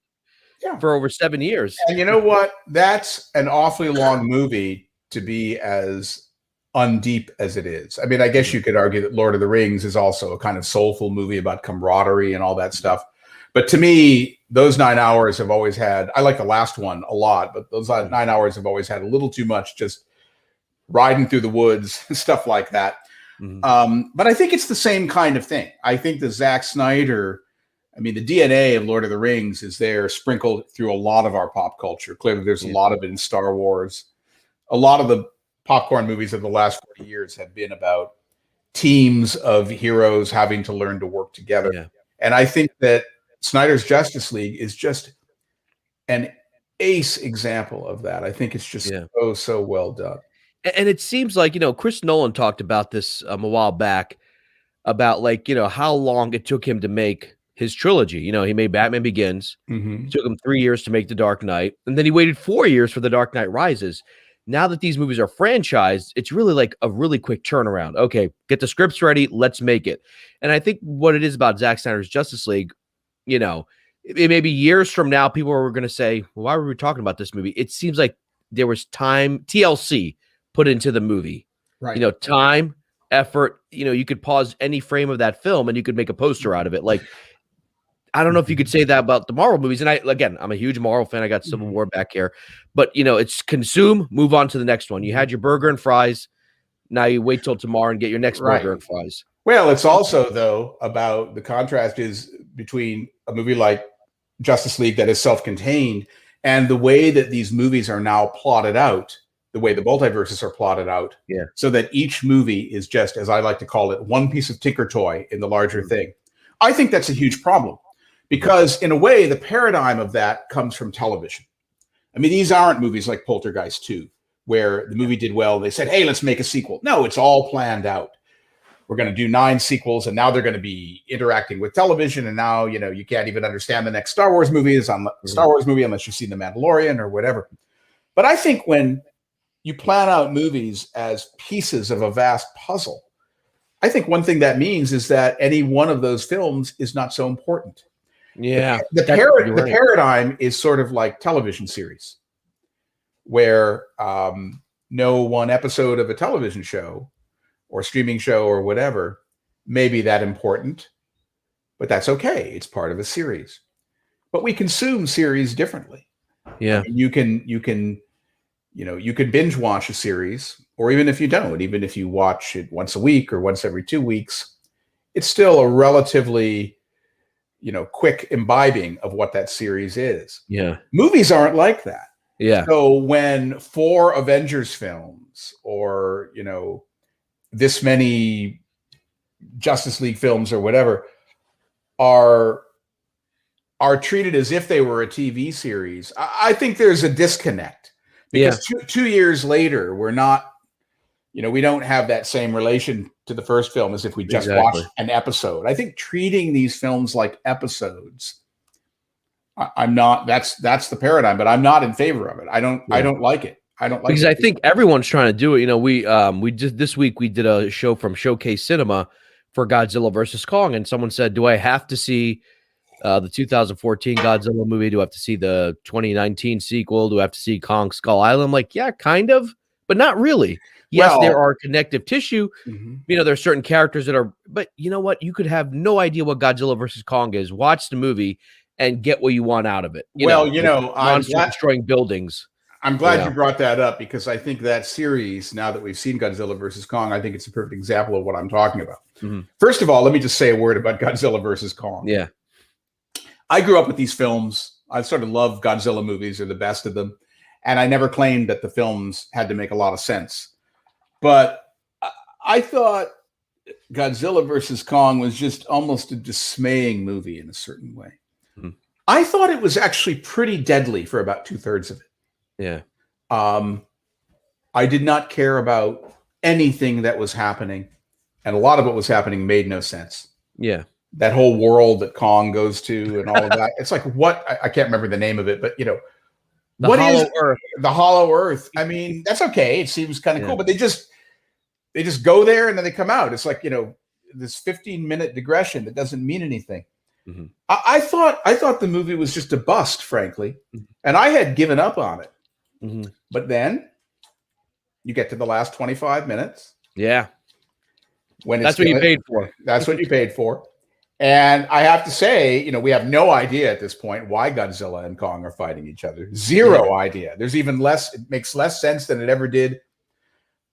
for over 7 years. And you know what? That's an awfully long movie to be as undeep as it is. I mean, I guess you could argue that Lord of the Rings is also a kind of soulful movie about camaraderie and all that stuff. But to me, those 9 hours have always had, I like the last one a lot, but those 9 hours have always had a little too much just riding through the woods and stuff like that. But I think it's the same kind of thing. I think the Zack Snyder, I mean, the DNA of Lord of the Rings is there sprinkled through a lot of our pop culture. Clearly, there's a lot of it in Star Wars. A lot of the popcorn movies of the last 40 years have been about teams of heroes having to learn to work together. Yeah. And I think that Snyder's Justice League is just an ace example of that. I think it's just so well done. And it seems like, Chris Nolan talked about this a while back about how long it took him to make his trilogy. He made Batman Begins. It took him 3 years to make The Dark Knight. And then he waited 4 years for The Dark Knight Rises. Now that these movies are franchised, it's really like a really quick turnaround. Okay, get the scripts ready. Let's make it. And I think what it is about Zack Snyder's Justice League, it may be years from now, people are going to say, well, why were we talking about this movie? It seems like there was time, TLC put into the movie, right? Time, effort, you could pause any frame of that film and you could make a poster out of it. Like, I don't know if you could say that about the Marvel movies. And I'm a huge Marvel fan. I got Civil War back here, but it's consume, move on to the next one. You had your burger and fries. Now you wait till tomorrow and get your next burger and fries. Well, it's also, though, about the contrast is between a movie like Justice League that is self-contained and the way that these movies are now plotted out, the way the multiverses are plotted out, so that each movie is just, as I like to call it, one piece of tinker toy in the larger thing. I think that's a huge problem because, in a way, the paradigm of that comes from television. I mean, these aren't movies like Poltergeist 2, where the movie did well. They said, hey, let's make a sequel. No, it's all planned out. We're going to do 9 sequels, and now they're going to be interacting with television. And now, you can't even understand the next Star Wars movie unless you've seen The Mandalorian or whatever. But I think when you plan out movies as pieces of a vast puzzle, I think one thing that means is that any one of those films is not so important. Yeah. The paradigm is sort of like television series, where no one episode of a television show or streaming show or whatever may be that important, but that's okay. It's part of a series. But we consume series differently. Yeah. I mean, you can binge watch a series, or even if you don't, even if you watch it once a week or once every 2 weeks, it's still a relatively, quick imbibing of what that series is. Yeah. Movies aren't like that. Yeah. So when 4 Avengers films or, this many Justice League films or whatever are treated as if they were a TV series, I think there's a disconnect because 2 years later, we're not, we don't have that same relation to the first film as if we just watched an episode. I think treating these films like episodes, I'm not, that's the paradigm, but I'm not in favor of it. I don't like it. I don't like because it. I think everyone's trying to do it. We just this week we did a show from Showcase Cinema for Godzilla versus Kong, and someone said, "Do I have to see the 2014 Godzilla movie? Do I have to see the 2019 sequel? Do I have to see Kong Skull Island?" I'm like, yeah, kind of, but not really. Yes, there are connective tissue. There are certain characters that are, but you know what? You could have no idea what Godzilla versus Kong is. Watch the movie and get what you want out of it. Monsters destroying buildings. I'm glad you brought that up because I think that series, now that we've seen Godzilla versus Kong, I think it's a perfect example of what I'm talking about. First of all, let me just say a word about Godzilla versus Kong. Yeah. I grew up with these films. I sort of love Godzilla movies. They're the best of them. And I never claimed that the films had to make a lot of sense. But I thought Godzilla versus Kong was just almost a dismaying movie in a certain way. I thought it was actually pretty deadly for about 2/3 of it. Yeah. I did not care about anything that was happening. And a lot of what was happening made no sense. Yeah. That whole world that Kong goes to and all of that. It's like, what? I can't remember the name of it, but the Hollow Earth. The Hollow Earth. I mean, that's okay. It seems kind of cool, but they just go there and then they come out. It's like, this 15-minute digression that doesn't mean anything. I thought the movie was just a bust, frankly, and I had given up on it. But then you get to the last 25 minutes. Yeah. That's what you paid for. That's what you paid for. And I have to say, we have no idea at this point why Godzilla and Kong are fighting each other. Zero idea. There's even less. It makes less sense than it ever did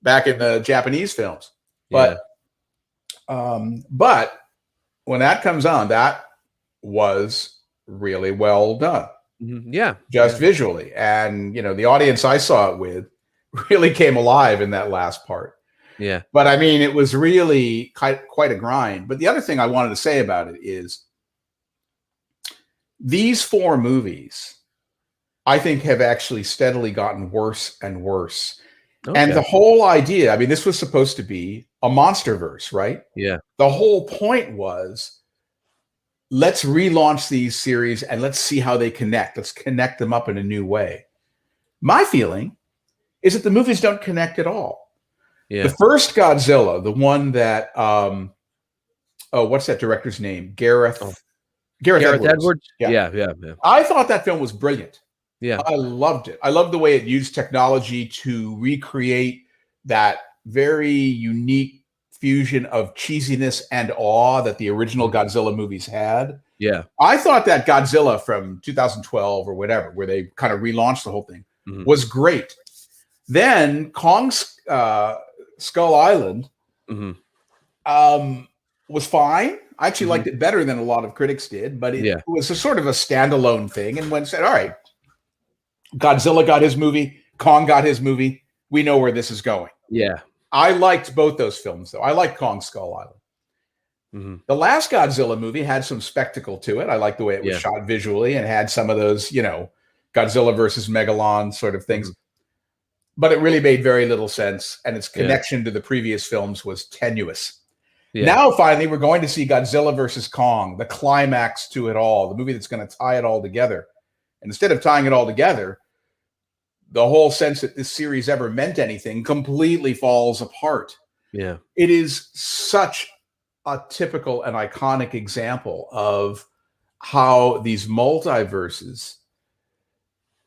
back in the Japanese films. But when that comes on, that was really well done. Yeah. Just visually. And, the audience I saw it with really came alive in that last part. Yeah. But I mean, it was really quite a grind. But the other thing I wanted to say about it is these 4 movies, I think, have actually steadily gotten worse and worse. Okay. And the whole idea, I mean, this was supposed to be a monsterverse, right? Yeah. The whole point was, let's relaunch these series and let's see how they connect. Let's connect them up in a new way. My feeling is that the movies don't connect at all. Yeah. The first Godzilla, the one that, what's that director's name? Gareth Edwards. Yeah. I thought that film was brilliant. Yeah. I loved it. I loved the way it used technology to recreate that very unique fusion of cheesiness and awe that the original Godzilla movies had. Yeah. I thought that Godzilla from 2012 or whatever, where they kind of relaunched the whole thing, was great. Then Kong Skull Island Mhm. was fine. I actually Mhm. liked it better than a lot of critics did, but it Yeah. was a sort of a standalone thing. And when said, all right, Godzilla got his movie, Kong got his movie, we know where this is going. Yeah. I liked both those films, though. I liked Kong Skull Island. Mhm. The last Godzilla movie had some spectacle to it. I liked the way it was Yeah. shot visually and had some of those, Godzilla versus Megalon sort of things. Mhm. But it really made very little sense, and its Yeah. connection to the previous films was tenuous. Yeah. Now, finally, we're going to see Godzilla versus Kong, the climax to it all, the movie that's going to tie it all together. And instead of tying it all together, the whole sense that this series ever meant anything completely falls apart. Yeah. It is such a typical and iconic example of how these multiverses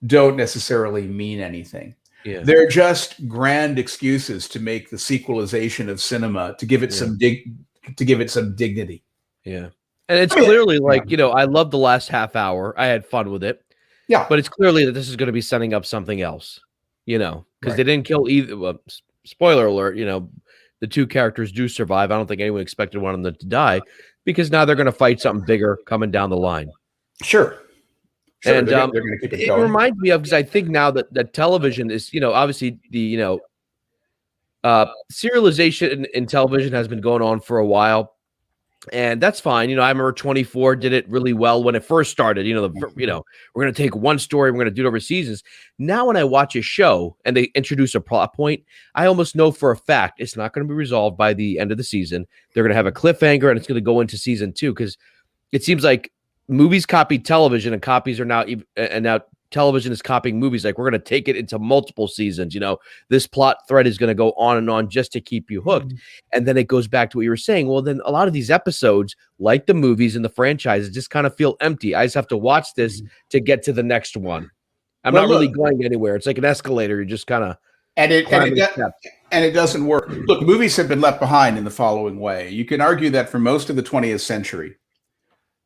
don't necessarily mean anything. Yeah. They're just grand excuses to make the sequelization of cinema, to give it some dignity. Yeah. And it's clearly like, I love the last half hour. I had fun with it. Yeah. But it's clearly that this is going to be setting up something else, because Right. they didn't kill either. Well, spoiler alert, the two characters do survive. I don't think anyone expected one of them to die, because now they're going to fight something bigger coming down the line. Sure. And they're going to keep it going. reminds me of, because I think now that television is, obviously the, serialization in television has been going on for a while. And that's fine. I remember 24 did it really well when it first started. We're going to take one story, we're going to do it over seasons. Now, when I watch a show and they introduce a plot point, I almost know for a fact it's not going to be resolved by the end of the season. They're going to have a cliffhanger, and it's going to go into season 2, because it seems like movies copy television, and copies are now television is copying movies. Like, we're going to take it into multiple seasons. This plot thread is going to go on and on just to keep you hooked. And then it goes back to what you were saying. Well, then a lot of these episodes, like the movies and the franchises, just kind of feel empty. I just have to watch this to get to the next one. I'm not really going anywhere. It's like an escalator. You're just kind of and it doesn't work. Look, movies have been left behind in the following way. You can argue that for most of the 20th century,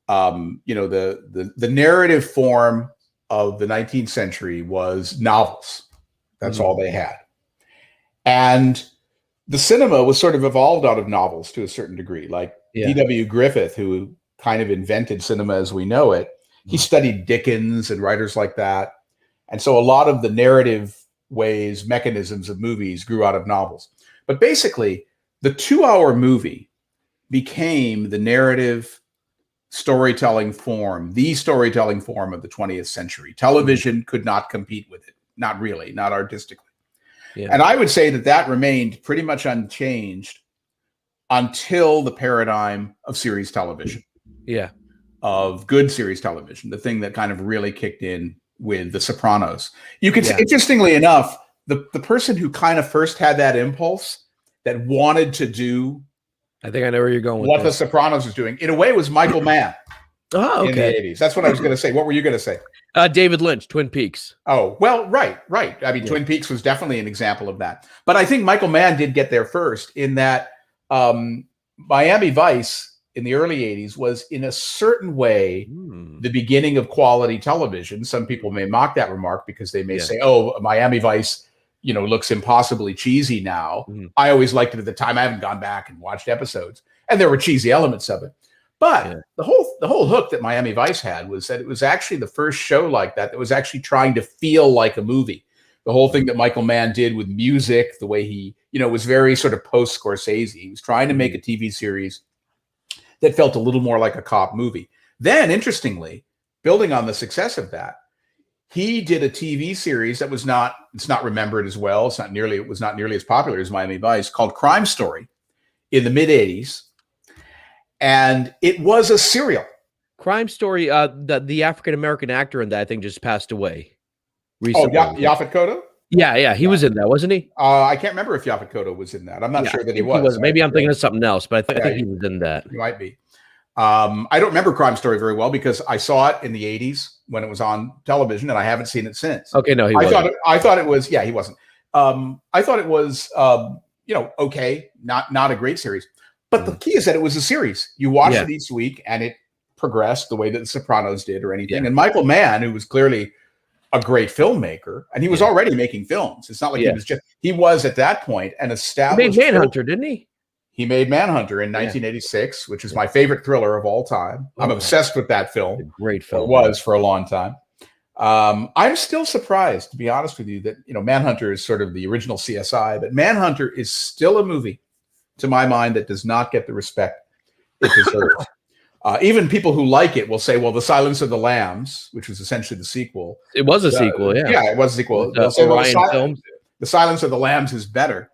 the narrative form of the 19th century was novels. That's all they had. And the cinema was sort of evolved out of novels to a certain degree. Like D.W. Griffith, who kind of invented cinema as we know it, he studied Dickens and writers like that. And so a lot of the narrative ways, mechanisms of movies grew out of novels. But basically, the 2-hour movie became the narrative storytelling form, the storytelling form of the 20th century. Television could not compete with it. Not really, not artistically. Yeah. And I would say that remained pretty much unchanged until the paradigm of series television. Yeah. Of good series television, the thing that kind of really kicked in with The Sopranos. You could say, interestingly enough, the person who kind of first had that impulse, that wanted to do, I think I know where you're going with what The Sopranos was doing, in a way, was Michael Mann. Oh, okay. In the 80s. That's what I was going to say. What were you going to say? David Lynch, Twin Peaks. Oh, well, right. I mean, Twin Peaks was definitely an example of that. But I think Michael Mann did get there first, in that Miami Vice in the early 80s was, in a certain way, the beginning of quality television. Some people may mock that remark because they may say, oh, Miami Vice, looks impossibly cheesy now. I always liked it at the time. I haven't gone back and watched episodes, and there were cheesy elements of it. But the whole hook that Miami Vice had was that it was actually the first show like that was actually trying to feel like a movie. The whole thing that Michael Mann did with music, the way he, was very sort of post-Scorsese. He was trying to make a TV series that felt a little more like a cop movie. Then, interestingly, building on the success of that, he did a TV series that it's not remembered as well. It was not nearly as popular as Miami Vice, called Crime Story, in the mid 80s. And it was a serial. Crime Story. The African-American actor in that, I think, just passed away recently. Oh, Yaphet Kotto? Yeah. He was in that, wasn't he? I can't remember if Yaphet Kotto was in that. I'm not sure that he was. Maybe I'm thinking of something else, but I think he was in that. He might be. I don't remember Crime Story very well because I saw it in the 80s when it was on television, and I haven't seen it since. Okay, no, he wasn't. I thought it was, he wasn't. I thought it was, okay, not a great series. But the key is that it was a series. You watched it each week, and it progressed the way that The Sopranos did, or anything. And Michael Mann, who was clearly a great filmmaker, and he was already making films. It's not like he was at that point an established. He made Manhunter, didn't he? He made Manhunter in 1986, which is my favorite thriller of all time. I'm obsessed with that film. A great film. It was for a long time. I'm still surprised, to be honest with you, that Manhunter is sort of the original CSI, but Manhunter is still a movie, to my mind, that does not get the respect it deserves. Even people who like it will say, well, The Silence of the Lambs, which was essentially the sequel. It was a sequel, yeah. Yeah, it was a sequel. They'll say, well, the Silence of the Lambs is better.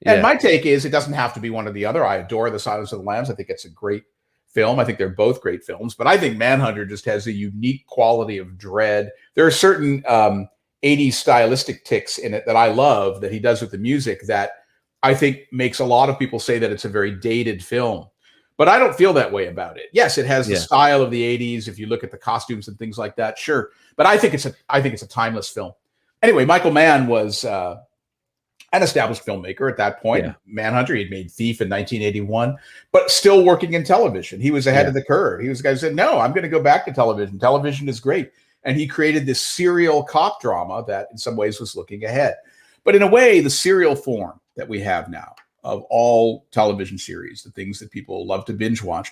And my take is it doesn't have to be one or the other. I adore The Silence of the Lambs. I think it's a great film. I think they're both great films. But I think Manhunter just has a unique quality of dread. There are certain 80s stylistic ticks in it that I love that he does with the music that I think makes a lot of people say that it's a very dated film. But I don't feel that way about it. Yes, it has the style of the 80s. If you look at the costumes and things like that, sure. But I think it's a timeless film. Anyway, Michael Mann was an established filmmaker at that point. Manhunter, he'd made Thief in 1981, but still working in television. He was ahead of the curve. He was the guy who said, no, I'm going to go back to television. Television is great. And he created this serial cop drama that in some ways was looking ahead. But in a way, the serial form that we have now of all television series, the things that people love to binge watch,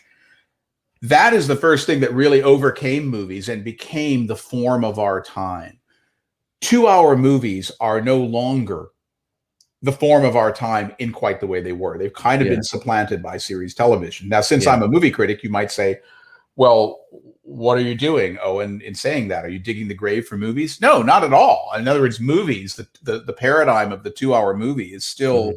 that is the first thing that really overcame movies and became the form of our time. 2-hour movies are no longer the form of our time in quite the way they were. They've kind of been supplanted by series television. Now, since I'm a movie critic, you might say, well, what are you doing, Owen, in saying that? Are you digging the grave for movies? No, not at all. In other words, movies, the paradigm of the 2-hour movie is still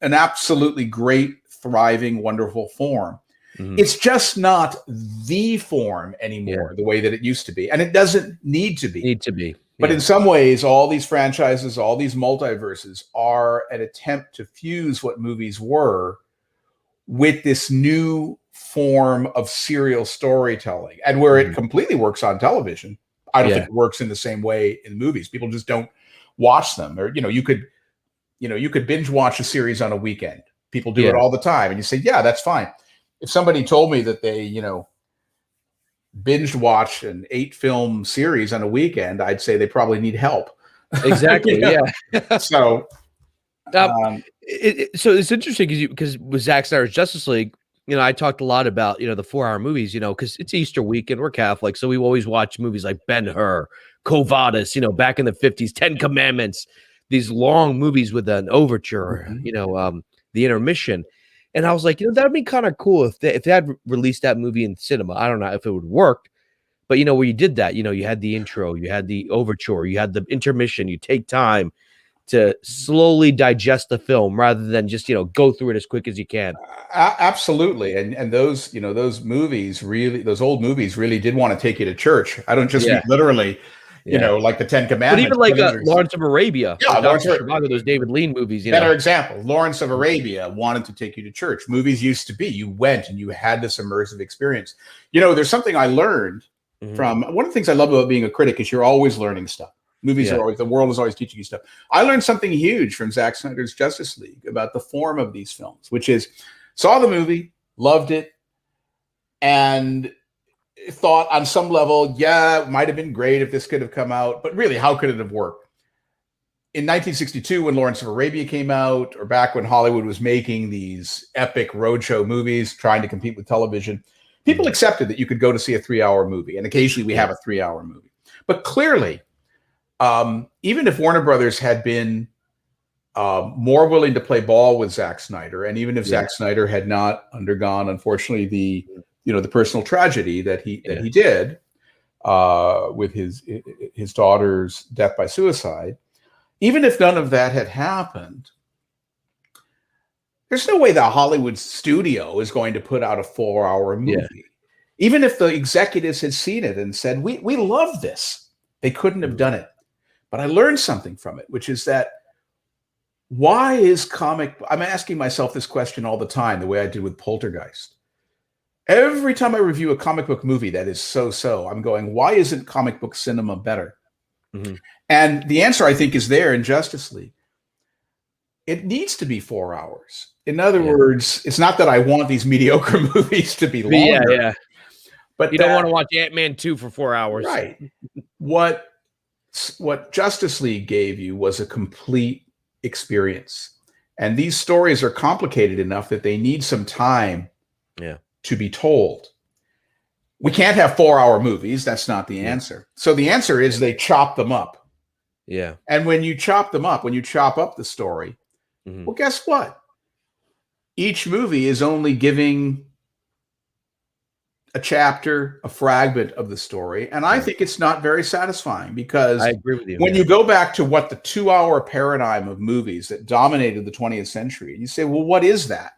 an absolutely great, thriving, wonderful form. It's just not the form anymore, the way that it used to be. And it doesn't need to be. But in some ways, all these franchises, all these multiverses are an attempt to fuse what movies were with this new form of serial storytelling. And where it completely works on television, I don't think it works in the same way in movies. People just don't watch them. Or, you could binge watch a series on a weekend. People do it all the time. And you say, yeah, that's fine. If somebody told me that they, binged watch an 8-film series on a weekend, I'd say they probably need help. Exactly. So, so it's interesting because with Zack Snyder's Justice League, I talked a lot about, the 4-hour movies, because it's Easter weekend, we're Catholic. So we always watch movies like Ben-Hur, Quo Vadis, back in the 50s, 10 Commandments, these long movies with an overture, the intermission. And I was like, that'd be kind of cool if they had released that movie in cinema. I don't know if it would work, but where you did that, you had the intro, you had the overture, you had the intermission. You take time to slowly digest the film rather than just go through it as quick as you can. Absolutely, and those those movies really, those old movies really did want to take you to church. I don't just mean literally. Like the 10 Commandments. But even like Lawrence of Arabia. Yeah, Lawrence of Chicago, those David Lean movies. Better example. Lawrence of Arabia wanted to take you to church. Movies used to be, you went and you had this immersive experience. There's something I learned from, one of the things I love about being a critic is you're always learning stuff. Movies are always, the world is always teaching you stuff. I learned something huge from Zack Snyder's Justice League about the form of these films, which is, saw the movie, loved it, and thought on some level, it might have been great if this could have come out, but really, how could it have worked? In 1962, when Lawrence of Arabia came out, or back when Hollywood was making these epic roadshow movies, trying to compete with television, people accepted that you could go to see a 3-hour movie, and occasionally we have a 3-hour movie. But clearly, even if Warner Brothers had been more willing to play ball with Zack Snyder, and even if Zack Snyder had not undergone, unfortunately, the personal tragedy that he did with his daughter's death by suicide, even if none of that had happened, there's no way the Hollywood studio is going to put out a 4-hour movie. Even if the executives had seen it and said, we love this, they couldn't have done it. But I learned something from it, which is that why is I'm asking myself this question all the time, the way I did with Poltergeist. Every time I review a comic book movie that is so-so, I'm going, why isn't comic book cinema better? And the answer, I think, is there in Justice League. It needs to be 4 hours. In other words, it's not that I want these mediocre movies to be longer. But you don't want to watch Ant-Man 2 for 4 hours. Right. What what Justice League gave you was a complete experience. And these stories are complicated enough that they need some time to be told. We can't have 4-hour movies. That's not the answer. So the answer is they chop them up. Yeah. And when you chop them up, when you chop up the story, well, guess what? Each movie is only giving a chapter, a fragment of the story. And I think it's not very satisfying, because I agree with you. When you go back to what the 2-hour paradigm of movies that dominated the 20th century, you say, well, what is that?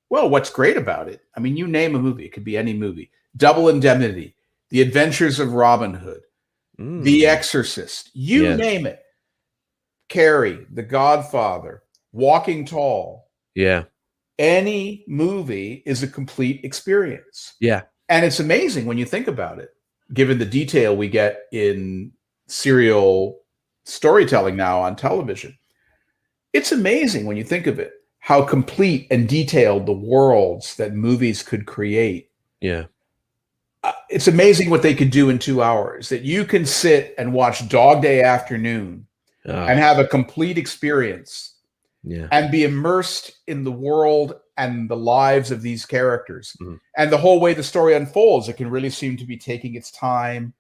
Well, what's great about it? I mean, you name a movie. It could be any movie. Double Indemnity, The Adventures of Robin Hood, The Exorcist, you name it. Carrie, The Godfather, Walking Tall. Yeah. Any movie is a complete experience. Yeah. And it's amazing when you think about it, given the detail we get in serial storytelling now on television. It's amazing when you think of it, how complete and detailed the worlds that movies could create. Yeah. It's amazing what they could do in 2 hours, that you can sit and watch Dog Day Afternoon and have a complete experience and be immersed in the world and the lives of these characters. And the whole way the story unfolds, it can really seem to be taking its time.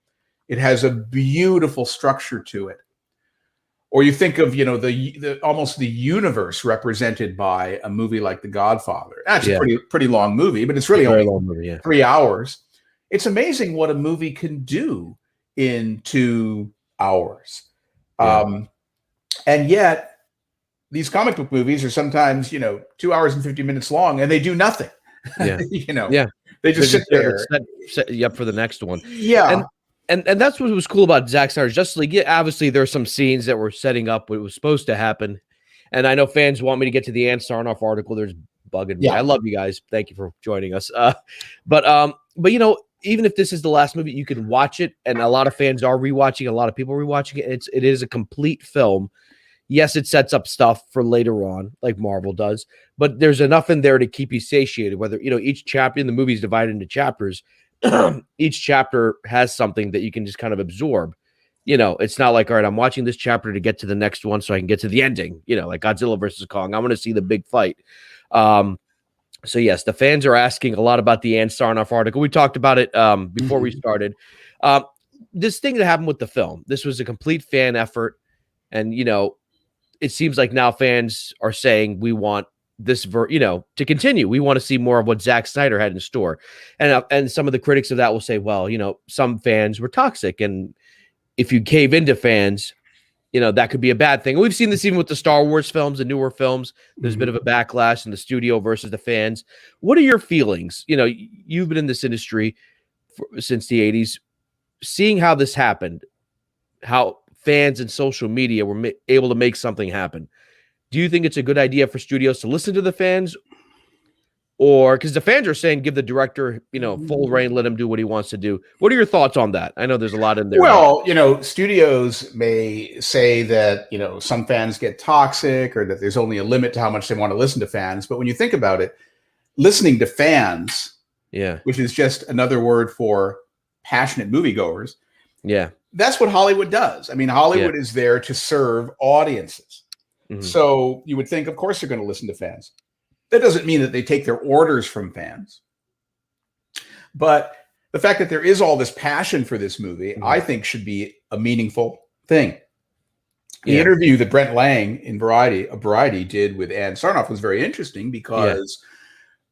It has a beautiful structure to it. Or you think of, the almost the universe represented by a movie like The Godfather. That's a pretty long movie, but it's really only long movie, 3 hours. It's amazing what a movie can do in 2 hours. And yet these comic book movies are sometimes, 2 hours and 50 minutes long, and they do nothing. They just sit there. Set you up for the next one. Yeah. And that's what was cool about Zack Snyder's Justice League. Yeah, obviously there are some scenes that were setting up what was supposed to happen. And I know fans want me to get to the Ann Sarnoff article. There's bugging me. I love you guys. Thank you for joining us. But even if this is the last movie, you can watch it. And a lot of fans are rewatching. A lot of people are rewatching it. It is a complete film. Yes, it sets up stuff for later on, like Marvel does, but there's enough in there to keep you satiated. Whether, each chapter in the movie is divided into chapters. Each chapter has something that you can just kind of absorb. It's not like, all right, I'm watching this chapter to get to the next one so I can get to the ending, like Godzilla versus Kong. I want to see the big fight. So yes, the fans are asking a lot about the Ann Sarnoff article. We talked about it before we started. This thing that happened with the film, this was a complete fan effort. And, it seems like now fans are saying we want this, to continue. We want to see more of what Zack Snyder had in store. And some of the critics of that will say, well, some fans were toxic. And if you cave into fans, that could be a bad thing. We've seen this even with the Star Wars films, the newer films. There's a bit of a backlash in the studio versus the fans. What are your feelings? You've been in this industry since the 80s, seeing how this happened, how fans and social media were able to make something happen. Do you think it's a good idea for studios to listen to the fans? Or because the fans are saying give the director, full reign, let him do what he wants to do. What are your thoughts on that? I know there's a lot in there. Well, studios may say that, some fans get toxic, or that there's only a limit to how much they want to listen to fans. But when you think about it, listening to fans, which is just another word for passionate moviegoers, that's what Hollywood does. I mean, Hollywood is there to serve audiences. So you would think, of course, they're going to listen to fans. That doesn't mean that they take their orders from fans. But the fact that there is all this passion for this movie, I think should be a meaningful thing. The interview that Brent Lang in Variety did with Ann Sarnoff was very interesting, because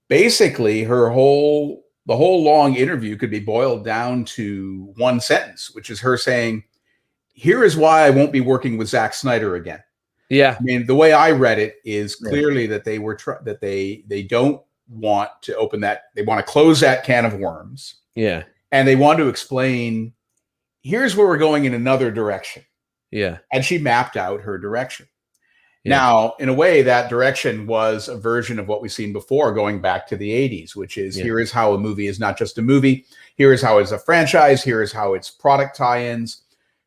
basically the whole long interview could be boiled down to one sentence, which is her saying, here is why I won't be working with Zack Snyder again. I mean, the way I read it is clearly that they were that they don't want to open that. They want to close that can of worms. And they want to explain, here's where we're going in another direction. And she mapped out her direction. Now, in a way, that direction was a version of what we've seen before, going back to the 80s, which is here is how a movie is not just a movie. Here is how it's a franchise. Here is how it's product tie-ins,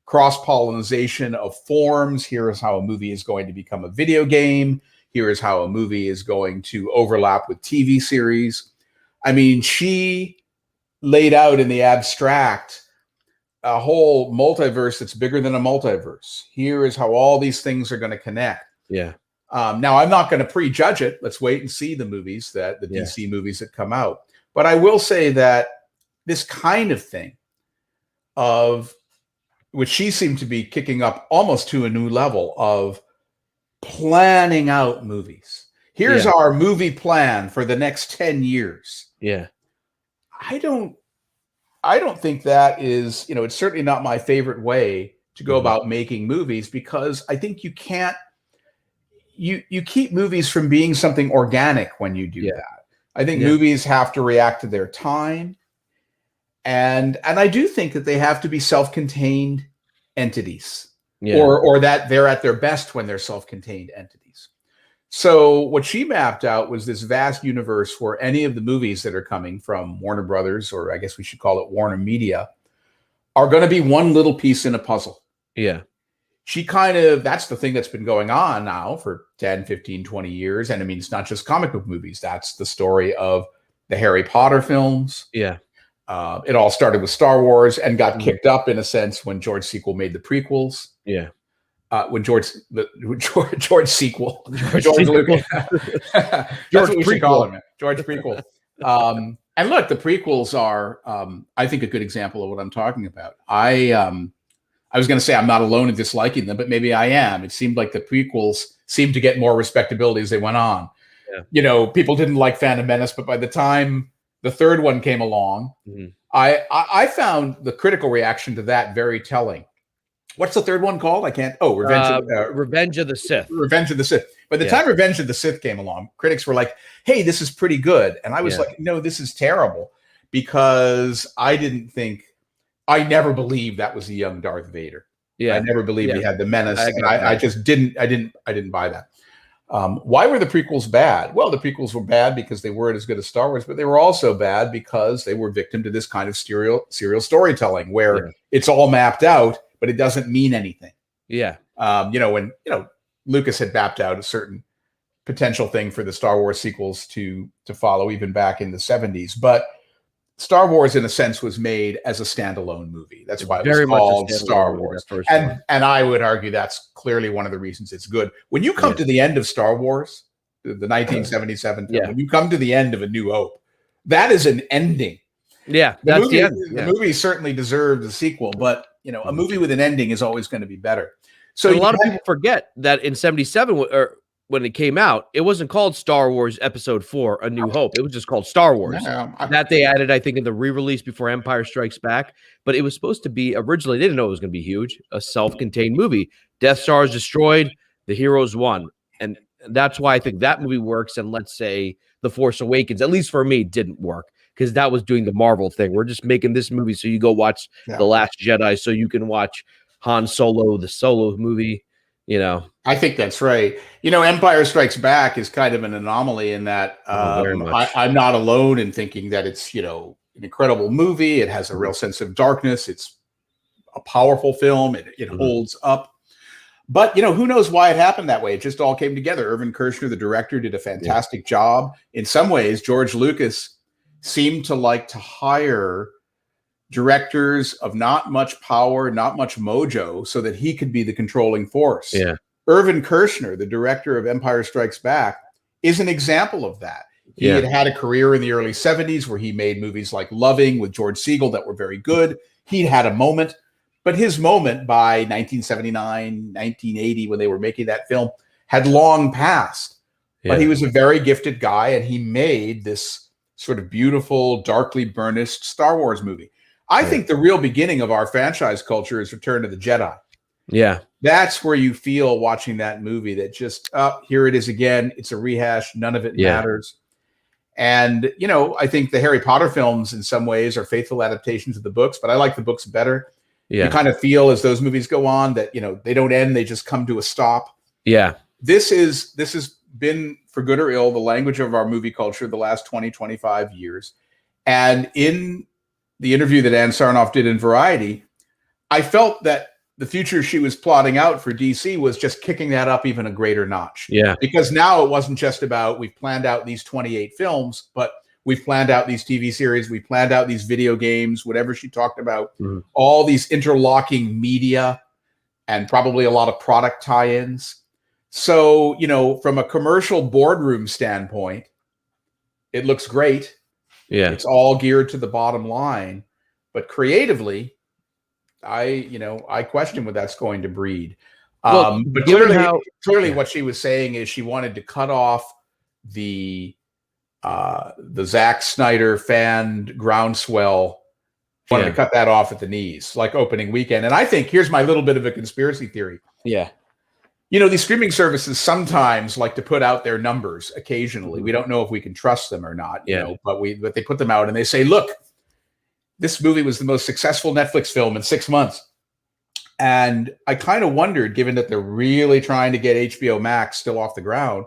cross-pollination of forms. Here is how a movie is going to become a video game. Here is how a movie is going to overlap with TV series. I mean, she laid out in the abstract a whole multiverse that's bigger than a multiverse. Here is how all these things are going to connect. Yeah. Now, I'm not going to prejudge it. Let's wait and see the movies the DC movies that come out. But I will say that this kind of thing, of which she seemed to be kicking up almost to a new level of planning out movies. Here's our movie plan for the next 10 years. Yeah. I don't think that is, it's certainly not my favorite way to go about making movies, because I think you can't, you keep movies from being something organic when you do that. I think movies have to react to their time. And I do think that they have to be self-contained entities, or that they're at their best when they're self-contained entities. So what she mapped out was this vast universe where any of the movies that are coming from Warner Brothers, or I guess we should call it Warner Media, are going to be one little piece in a puzzle. Yeah. She that's the thing that's been going on now for 10, 15, 20 years. And I mean, it's not just comic book movies. That's the story of the Harry Potter films. Yeah. It all started with Star Wars and got kicked up in a sense when George Sequel made the prequels. Yeah. When George Sequel, George Lucas, that's what we should call him, George Prequel. And look, the prequels are, I think, a good example of what I'm talking about. I was going to say I'm not alone in disliking them, but maybe I am. It seemed like the prequels seemed to get more respectability as they went on. Yeah. People didn't like Phantom Menace, but by the time the third one came along, I found the critical reaction to that very telling. What's the third one called? I can't. Oh, Revenge of the Sith. Revenge of the Sith. By the time Revenge of the Sith came along, critics were like, "Hey, this is pretty good," and I was like, "No, this is terrible," because I never believed that was a young Darth Vader. Yeah, I never believed he had the menace. I just didn't. I didn't buy that. Why were the prequels bad? Well, the prequels were bad because they weren't as good as Star Wars, but they were also bad because they were victim to this kind of serial storytelling where it's all mapped out, but it doesn't mean anything. Yeah. When Lucas had mapped out a certain potential thing for the Star Wars sequels to follow even back in the 70s, but Star Wars in a sense was made as a standalone movie. That's why it was called Star Wars. And I would argue that's clearly one of the reasons it's good. When you come to the end of Star Wars, the 1977 film, when you come to the end of A New Hope, that is an ending. Yeah, that's the end. The movie certainly deserved a sequel, but a movie with an ending is always going to be better. So a lot of people forget that in 77, or when it came out, it wasn't called Star Wars Episode 4, A New Hope. It was just called Star Wars. That they added, I think, in the re-release before Empire Strikes Back. But it was supposed to be, originally, they didn't know it was going to be huge, a self-contained movie. Death Star is destroyed, the heroes won. And that's why I think that movie works. And let's say The Force Awakens, at least for me, didn't work, because that was doing the Marvel thing. We're just making this movie so you go watch The Last Jedi, so you can watch Han Solo, the Solo movie. I think that's right. Empire Strikes Back is kind of an anomaly in that I'm not alone in thinking that it's, an incredible movie. It has a real sense of darkness. It's a powerful film. It holds up. But, who knows why it happened that way? It just all came together. Irvin Kershner, the director, did a fantastic job. In some ways, George Lucas seemed to like to hire directors of not much power, not much mojo, so that he could be the controlling force. Yeah. Irvin Kershner, the director of Empire Strikes Back, is an example of that. He had a career in the early 70s where he made movies like Loving with George Segal that were very good. He'd had a moment, but his moment by 1979, 1980, when they were making that film, had long passed. Yeah. But he was a very gifted guy, and he made this sort of beautiful, darkly burnished Star Wars movie. I think the real beginning of our franchise culture is Return of the Jedi. Yeah. That's where you feel watching that movie that just, here it is again. It's a rehash. None of it matters. And, I think the Harry Potter films in some ways are faithful adaptations of the books, but I like the books better. Yeah. You kind of feel as those movies go on that, they don't end. They just come to a stop. Yeah. This has been, for good or ill, the language of our movie culture the last 20, 25 years. And in the interview that Ann Sarnoff did in Variety, I felt that the future she was plotting out for DC was just kicking that up even a greater notch. Yeah. Because now it wasn't just about, we've planned out these 28 films, but we've planned out these TV series, we planned out these video games, whatever she talked about, Mhm. all these interlocking media and probably a lot of product tie-ins. So, from a commercial boardroom standpoint, it looks great. Yeah. It's all geared to the bottom line, but creatively, I question what that's going to breed. Well, But given clearly yeah. what she was saying is she wanted to cut off the Zack Snyder fan groundswell. Wanted to cut that off at the knees, like opening weekend. And I think here's my little bit of a conspiracy theory. Yeah. These streaming services sometimes like to put out their numbers occasionally. We don't know if we can trust them or not, but they put them out and they say, look, this movie was the most successful Netflix film in 6 months. And I kind of wondered, given that they're really trying to get HBO Max still off the ground,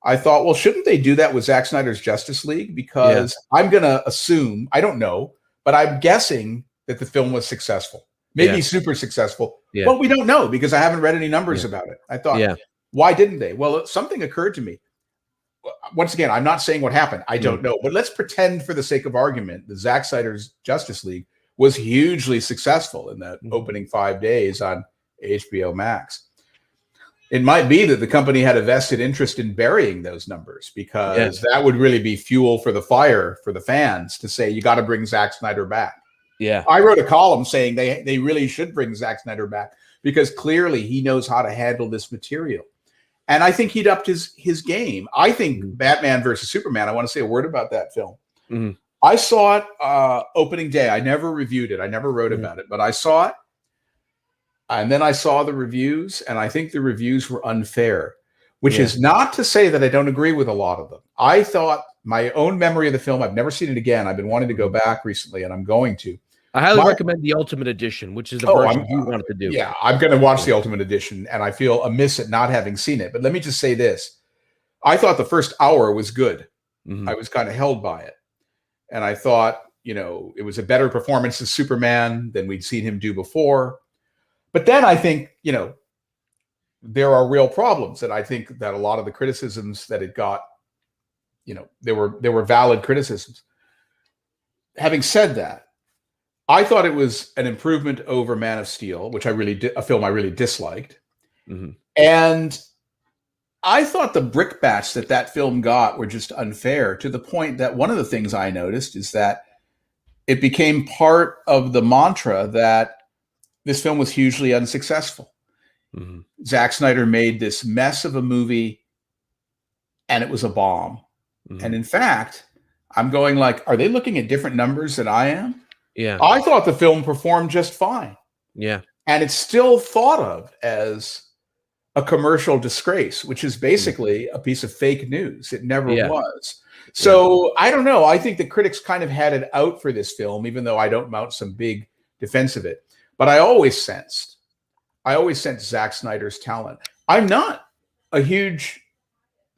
I thought, well, shouldn't they do that with Zack Snyder's Justice League? Because I'm going to assume, I don't know, but I'm guessing that the film was successful. Maybe super successful. Yeah. But we don't know because I haven't read any numbers about it. I thought, why didn't they? Well, something occurred to me. Once again, I'm not saying what happened. I don't know. But let's pretend for the sake of argument that Zack Snyder's Justice League was hugely successful in that opening 5 days on HBO Max. It might be that the company had a vested interest in burying those numbers because that would really be fuel for the fire for the fans to say, you got to bring Zack Snyder back. Yeah. I wrote a column saying they really should bring Zack Snyder back because clearly he knows how to handle this material. And I think he'd upped his game. I think Batman versus Superman, I want to say a word about that film. Mm-hmm. I saw it opening day. I never reviewed it. I never wrote about it, but I saw it. And then I saw the reviews, and I think the reviews were unfair, which is not to say that I don't agree with a lot of them. I thought my own memory of the film, I've never seen it again. I've been wanting to go back recently, and I'm going to. I highly recommend the Ultimate Edition, which is the version you wanted to do. Yeah, I'm going to watch the Ultimate Edition, and I feel amiss at not having seen it. But let me just say this. I thought the first hour was good. Mm-hmm. I was kind of held by it. And I thought, it was a better performance as Superman than we'd seen him do before. But then I think, there are real problems. And I think that a lot of the criticisms that it got, there were valid criticisms. Having said that, I thought it was an improvement over Man of Steel, which a film I really disliked. Mm-hmm. And I thought the brickbats that film got were just unfair, to the point that one of the things I noticed is that it became part of the mantra that this film was hugely unsuccessful. Mm-hmm. Zack Snyder made this mess of a movie and it was a bomb. Mm-hmm. And in fact, I'm going like, are they looking at different numbers than I am? Yeah. I thought the film performed just fine. Yeah. And it's still thought of as a commercial disgrace, which is basically a piece of fake news. It never was. So I don't know. I think the critics kind of had it out for this film, even though I don't mount some big defense of it. But I always sensed Zack Snyder's talent. I'm not a huge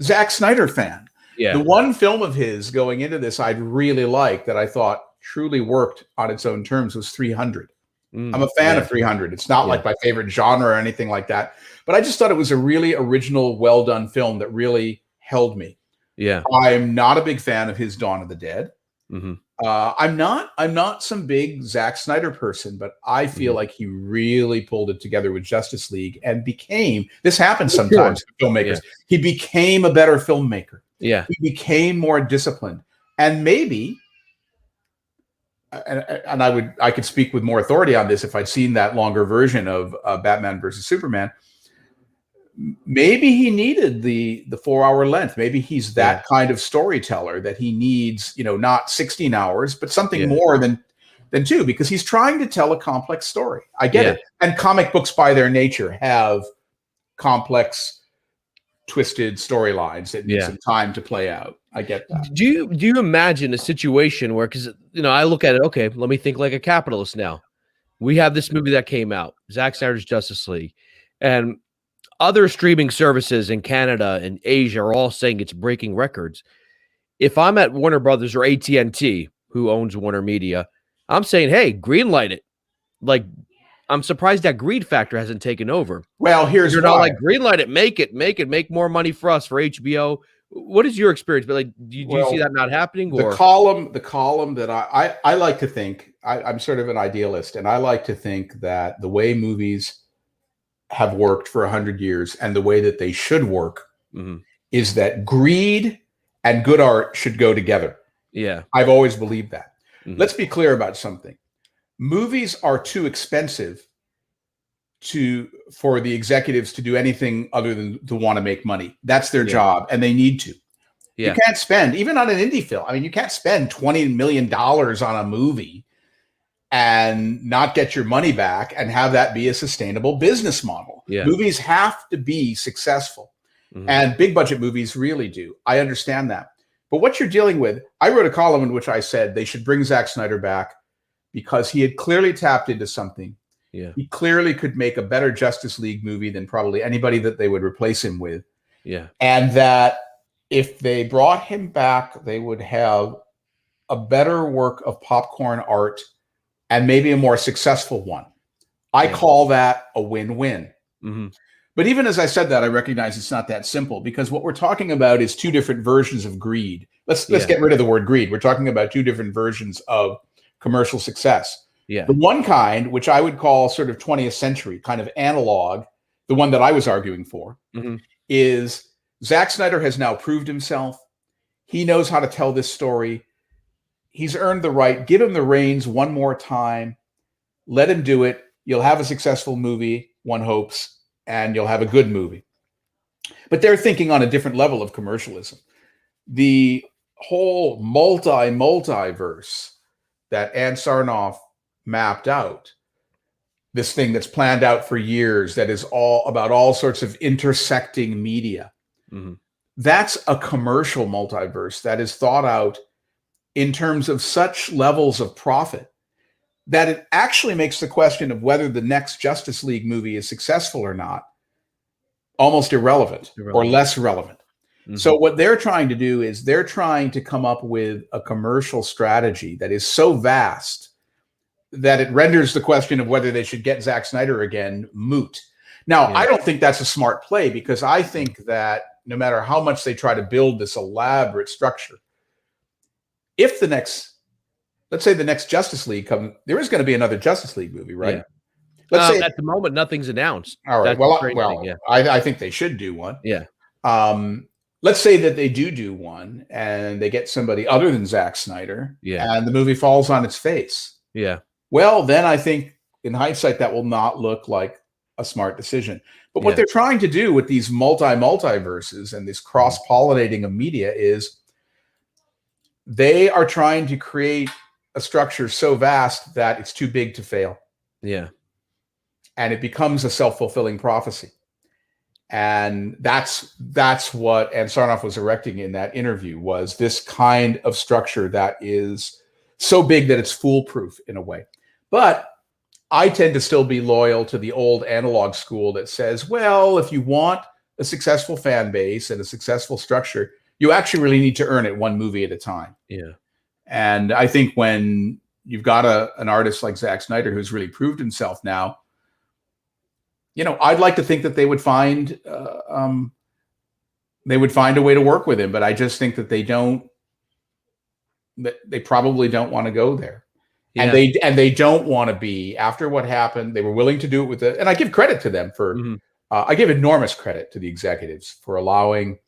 Zack Snyder fan. Yeah. The one film of his going into this I'd really like that I thought truly worked on its own terms was 300. I'm a fan of 300. It's not like my favorite genre or anything like that. But I just thought it was a really original, well-done film that really held me. Yeah. I'm not a big fan of his Dawn of the Dead. Mm-hmm. I'm not some big Zack Snyder person, but I feel like he really pulled it together with Justice League and this happens sometimes with filmmakers. Yeah. He became a better filmmaker. Yeah. He became more disciplined. And maybe, and I could speak with more authority on this if I'd seen that longer version of Batman versus Superman. Maybe he needed the 4-hour length. Maybe he's that kind of storyteller that he needs, not 16 hours, but something more than 2, because he's trying to tell a complex story. I get it. And comic books by their nature have complex, twisted storylines that need some time to play out. I get that. Do you imagine a situation where, because I look at it, okay, let me think like a capitalist now. We have this movie that came out, Zack Snyder's Justice League, and other streaming services in Canada and Asia are all saying it's breaking records. If I'm at Warner Brothers or AT&T, who owns Warner Media, I'm saying, hey, greenlight it. Like, I'm surprised that greed factor hasn't taken over. Well, here's not like greenlight it, make more money for us, for HBO. What is your experience? But like, do you see Well, that not happening? the Or column that I like to think, I'm sort of an idealist, and I like to think that the way movies have worked for 100 years and the way that they should work is that greed and good art should go together. Yeah. I've always believed that. Let's be clear about something. Movies are too expensive for the executives to do anything other than to want to make money. That's their job, and they need to. You can't spend, even on an indie film. I mean, you can't spend $20 million on a movie and not get your money back and have that be a sustainable business model. Movies have to be successful, and big budget movies really do. I understand that. But what you're dealing with, I wrote a column in which I said they should bring Zack Snyder back because he had clearly tapped into something. He clearly could make a better Justice League movie than probably anybody that they would replace him with. And that if they brought him back, they would have a better work of popcorn art and maybe a more successful one. I call that a win-win. But even as I said that, I recognize it's not that simple, because what we're talking about is two different versions of greed. Let's get rid of the word greed. We're talking about two different versions of commercial success. The one kind, which I would call sort of 20th century, kind of analog, the one that I was arguing for, is Zack Snyder has now proved himself. He knows how to tell this story. He's earned the right. Give him the reins one more time. Let him do it. You'll have a successful movie, one hopes, and you'll have a good movie. But they're thinking on a different level of commercialism. The whole multiverse that Ann Sarnoff mapped out, this thing that's planned out for years, that is all about all sorts of intersecting media. That's a commercial multiverse that is thought out in terms of such levels of profit that it actually makes the question of whether the next Justice League movie is successful or not almost irrelevant. Or less relevant. So what they're trying to do is they're trying to come up with a commercial strategy that is so vast that it renders the question of whether they should get Zack Snyder again moot. Now, I don't think that's a smart play, because I think that no matter how much they try to build this elaborate structure, if the next, let's say the next Justice League comes, there is going to be another Justice League movie, right? Let's say at the moment, nothing's announced. All right. I think they should do one. Let's say that they do one and they get somebody other than Zack Snyder, and the movie falls on its face. Well, then I think in hindsight, that will not look like a smart decision. But what they're trying to do with these multiverses and this cross-pollinating of media is they are trying to create a structure so vast that it's too big to fail. And it becomes a self-fulfilling prophecy. And that's what Ann Sarnoff was erecting in that interview, was this kind of structure that is so big that it's foolproof in a way. But I tend to still be loyal to the old analog school that says, well, if you want a successful fan base and a successful structure, you actually really need to earn it one movie at a time. And I think when you've got an artist like Zack Snyder who's really proved himself now, I'd like to think that they would find a way to work with him, but I just think that they probably don't want to go there. And they don't want to be, after what happened, they were willing to do it and I give credit to them for, I give enormous credit to the executives for allowing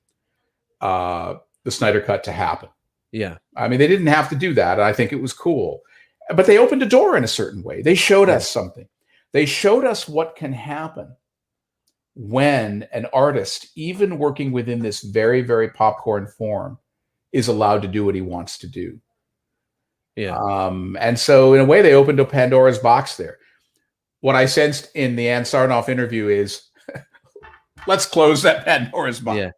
the Snyder Cut to happen. I mean, they didn't have to do that. And I think it was cool, but they opened a door in a certain way. They showed us something. They showed us what can happen when an artist, even working within this very, very popcorn form, is allowed to do what he wants to do. And so in a way, they opened a Pandora's box there. What I sensed in the Ann Sarnoff interview is, let's close that Pandora's box.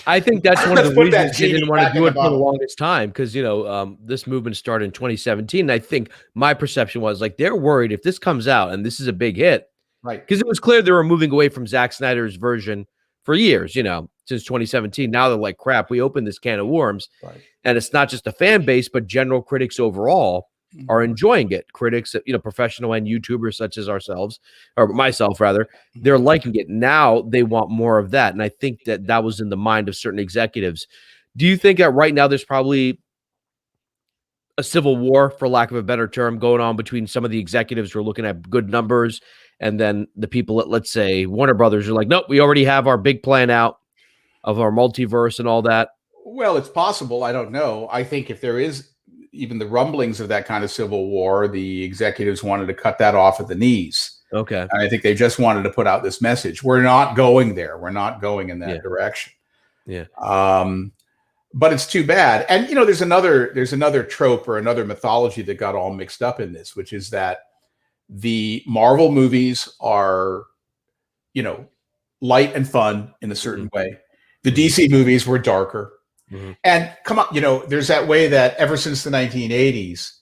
I think that's one of the reasons they didn't want to do it for the longest time, because, this movement started in 2017. And I think my perception was like, they're worried if this comes out and this is a big hit, right? Because it was clear they were moving away from Zack Snyder's version for years, since 2017. Now they're like, crap, we opened this can of worms. And it's not just the fan base, but general critics overall are enjoying it. Critics, professional and YouTubers such as ourselves, or myself rather, they're liking it. Now they want more of that. And I think that was in the mind of certain executives. Do you think that right now there's probably a civil war, for lack of a better term, going on between some of the executives who are looking at good numbers and then the people at, let's say, Warner Brothers are like, nope, we already have our big plan out of our multiverse and all that? Well, it's possible. I don't know. I think if there is even the rumblings of that kind of civil war, the executives wanted to cut that off at the knees. Okay. And I think they just wanted to put out this message. We're not going there. We're not going in that direction. Yeah. But it's too bad. And there's another trope or another mythology that got all mixed up in this, which is that the Marvel movies are, light and fun in a certain way. The DC movies were darker. And come on, there's that way that ever since the 1980s,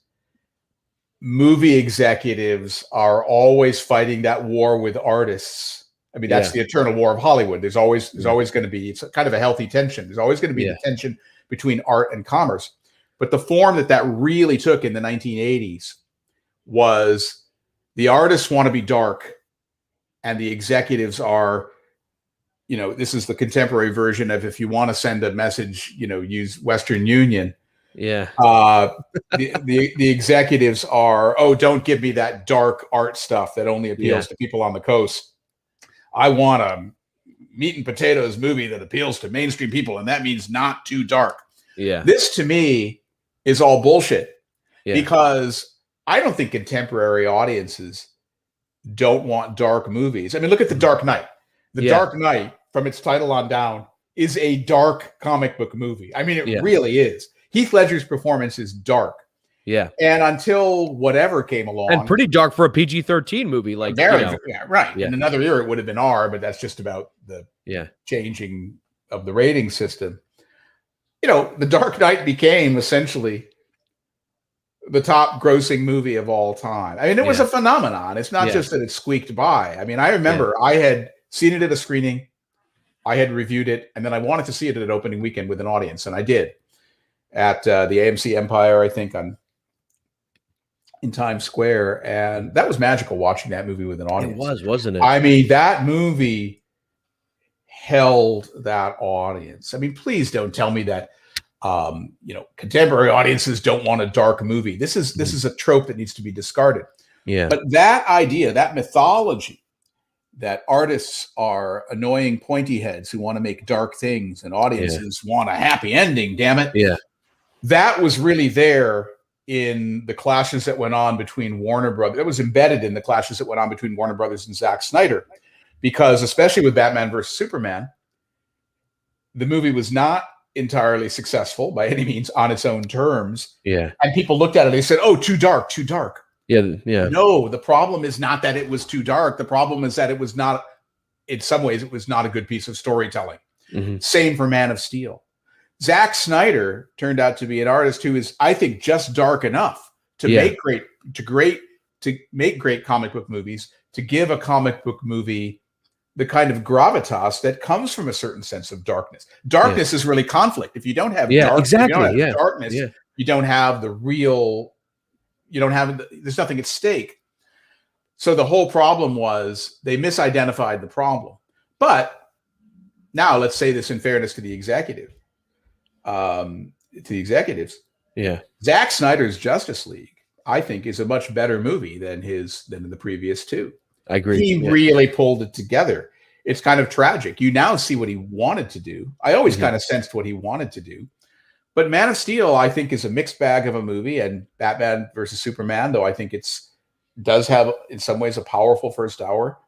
movie executives are always fighting that war with artists. I mean, that's the eternal war of Hollywood. There's always going to be, it's kind of a healthy tension. There's always going to be the tension between art and commerce. But the form that really took in the 1980s was the artists want to be dark and the executives are, this is the contemporary version of, if you want to send a message, use Western Union. Yeah. The executives are, don't give me that dark art stuff that only appeals to people on the coast. I want a meat and potatoes movie that appeals to mainstream people, and that means not too dark. Yeah. This to me is all bullshit because I don't think contemporary audiences don't want dark movies. I mean, look at The Dark Knight. The Dark Knight, from its title on down, is a dark comic book movie. I mean, it really is. Heath Ledger's performance is dark. Yeah. And until whatever came along. And pretty dark for a PG-13 movie. Like, right. Yeah. In another year, it would have been R, but that's just about the changing of the rating system. The Dark Knight became essentially the top grossing movie of all time. I mean, it was a phenomenon. It's not just that it squeaked by. I mean, I remember I had seen it at a screening. I had reviewed it, and then I wanted to see it at an opening weekend with an audience, and I did at the AMC Empire, I think, in Times Square, and that was magical watching that movie with an audience. It was, wasn't it? I mean, that movie held that audience. I mean, please don't tell me that contemporary audiences don't want a dark movie. This is a trope that needs to be discarded. Yeah. But that idea, that mythology, that artists are annoying pointy heads who want to make dark things and audiences want a happy ending, damn it. Yeah. That was really there in the clashes that went on between Warner Brothers. It was embedded in the clashes that went on between Warner Brothers and Zack Snyder, because especially with Batman versus Superman, the movie was not entirely successful by any means on its own terms. Yeah. And people looked at it, they said, oh, too dark, too dark. Yeah. Yeah. No, the problem is not that it was too dark. The problem is that it was not, in some ways, it was not a good piece of storytelling. Same for Man of Steel. Zack Snyder turned out to be an artist who is, I think, just dark enough to make great comic book movies, to give a comic book movie the kind of gravitas that comes from a certain sense of darkness. Darkness is really conflict. If you don't have darkness, you don't have the real, there's nothing at stake. So the whole problem was they misidentified the problem. But now let's say this in fairness to the executives. Zack Snyder's Justice League, I think, is a much better movie than the previous two. I agree. He really pulled it together. It's kind of tragic. You now see what he wanted to do. I always kind of sensed what he wanted to do. But Man of Steel, I think, is a mixed bag of a movie, and Batman versus Superman, though I think does have in some ways a powerful first hour,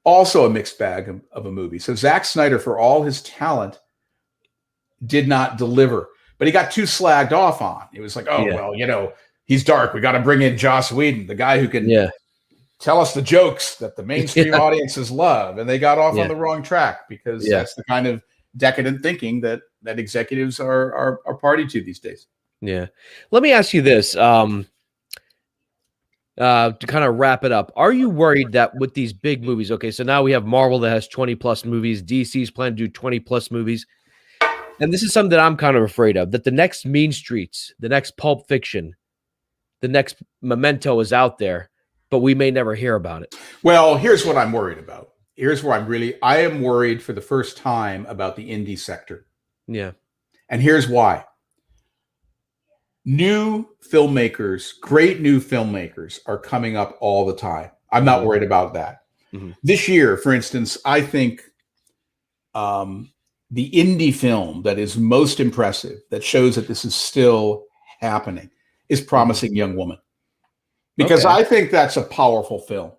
also a mixed bag of a movie. So Zack Snyder, for all his talent, did not deliver, but he got too slagged off on. It was like, well, he's dark. We got to bring in Joss Whedon, the guy who can tell us the jokes that the mainstream audiences love. And they got off on the wrong track, because that's the kind of decadent thinking that executives are party to these days. Yeah. Let me ask you this, to kind of wrap it up. Are you worried that with these big movies, okay, so now we have Marvel that has 20 plus movies, DC's plan to do 20 plus movies. And this is something that I'm kind of afraid of, that the next Mean Streets, the next Pulp Fiction, the next Memento is out there, but we may never hear about it. Well, here's what I'm worried about. Here's where I am worried for the first time about the indie sector. Yeah. And here's why. New filmmakers, great new filmmakers are coming up all the time. I'm not worried about that. This year, for instance, I think the indie film that is most impressive, that shows that this is still happening, is Promising Young Woman. Because I think that's a powerful film.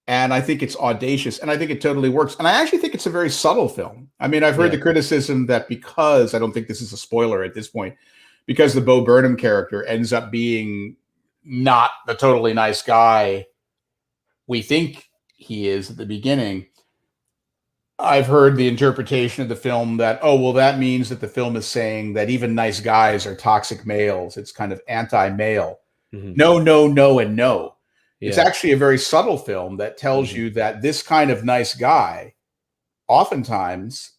And I think it's audacious, and I think it totally works. And I actually think it's a very subtle film. I mean, I've heard the criticism that because, I don't think this is a spoiler at this point, because the Bo Burnham character ends up being not the totally nice guy we think he is at the beginning, I've heard the interpretation of the film that, oh, well, that means that the film is saying that even nice guys are toxic males. It's kind of anti-male. No, no, no, and no. It's actually a very subtle film that tells you that this kind of nice guy oftentimes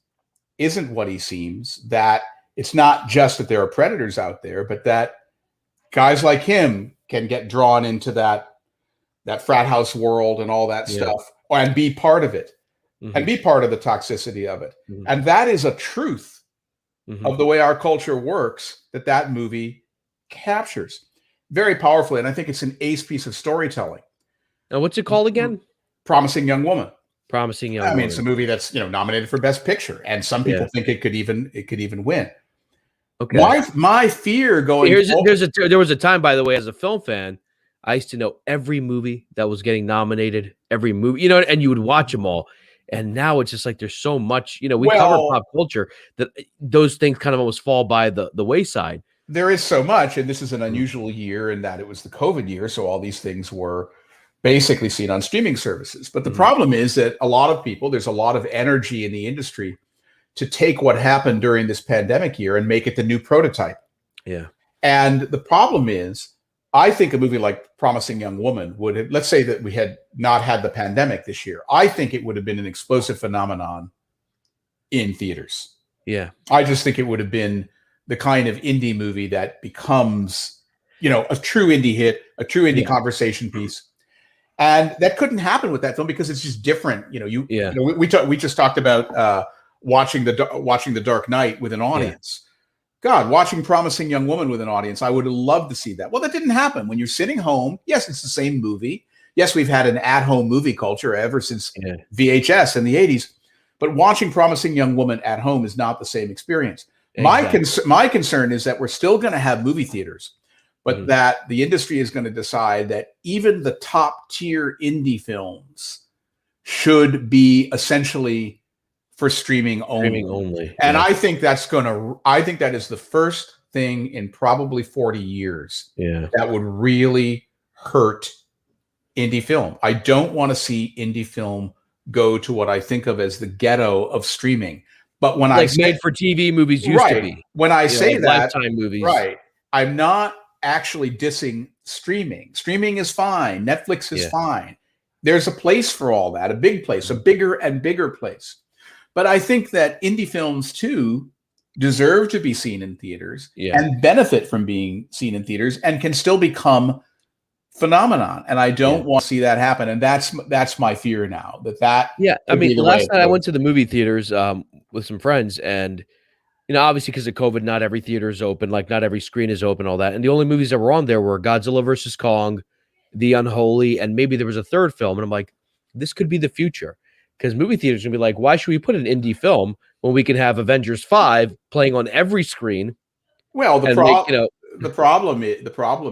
isn't what he seems, that it's not just that there are predators out there, but that guys like him can get drawn into that frat house world and all that stuff, and be part of it, and be part of the toxicity of it. And that is a truth of the way our culture works that movie captures very powerfully. And I think it's an ace piece of storytelling. Now, what's it called again? Promising Young Woman. Promising Young Woman. I mean, it's a movie that's nominated for Best Picture, and some people think it could even win. Okay. My fear going there was a time, by the way, as a film fan, I used to know every movie that was getting nominated, every movie, and you would watch them all. And now it's just like there's so much, we cover pop culture that those things kind of almost fall by the wayside. There is so much, and this is an unusual year in that it was the COVID year, so all these things were basically seen on streaming services. But the problem is that there's a lot of energy in the industry to take what happened during this pandemic year and make it the new prototype. Yeah. And the problem is, I think a movie like Promising Young Woman would have, let's say that we had not had the pandemic this year, I think it would have been an explosive phenomenon in theaters. Yeah. I just think it would have been the kind of indie movie that becomes, a true indie hit, a true indie conversation piece. And that couldn't happen with that film because it's just different. We just talked about watching the Dark Knight with an audience. God, watching Promising Young Woman with an audience, I would have loved to see that. Well, that didn't happen. When you're sitting home, yes, it's the same movie. Yes, we've had an at-home movie culture ever since VHS in the 80s. But watching Promising Young Woman at home is not the same experience. Exactly. My concern is that we're still going to have movie theaters, but that the industry is going to decide that even the top-tier indie films should be essentially for streaming only. And I think that is the first thing in probably 40 years that would really hurt indie film. I don't want to see indie film go to what I think of as the ghetto of streaming. But when I say made for TV movies used to be. When I say that, Lifetime movies. Right. I'm not actually dissing streaming. Streaming is fine. Netflix is fine. There's a place for all that, a big place, a bigger and bigger place. But I think that indie films too deserve to be seen in theaters and benefit from being seen in theaters and can still become phenomenon. And I don't want to see that happen. And that's my fear now. I mean, last night I went to the movie theaters with some friends, and obviously because of COVID, not every theater is open, like not every screen is open, all that. And the only movies that were on there were Godzilla versus Kong, The Unholy, and maybe there was a third film. And I'm like, this could be the future. Because movie theaters are going to be like, why should we put an indie film when we can have Avengers 5 playing on every screen? Well, the problem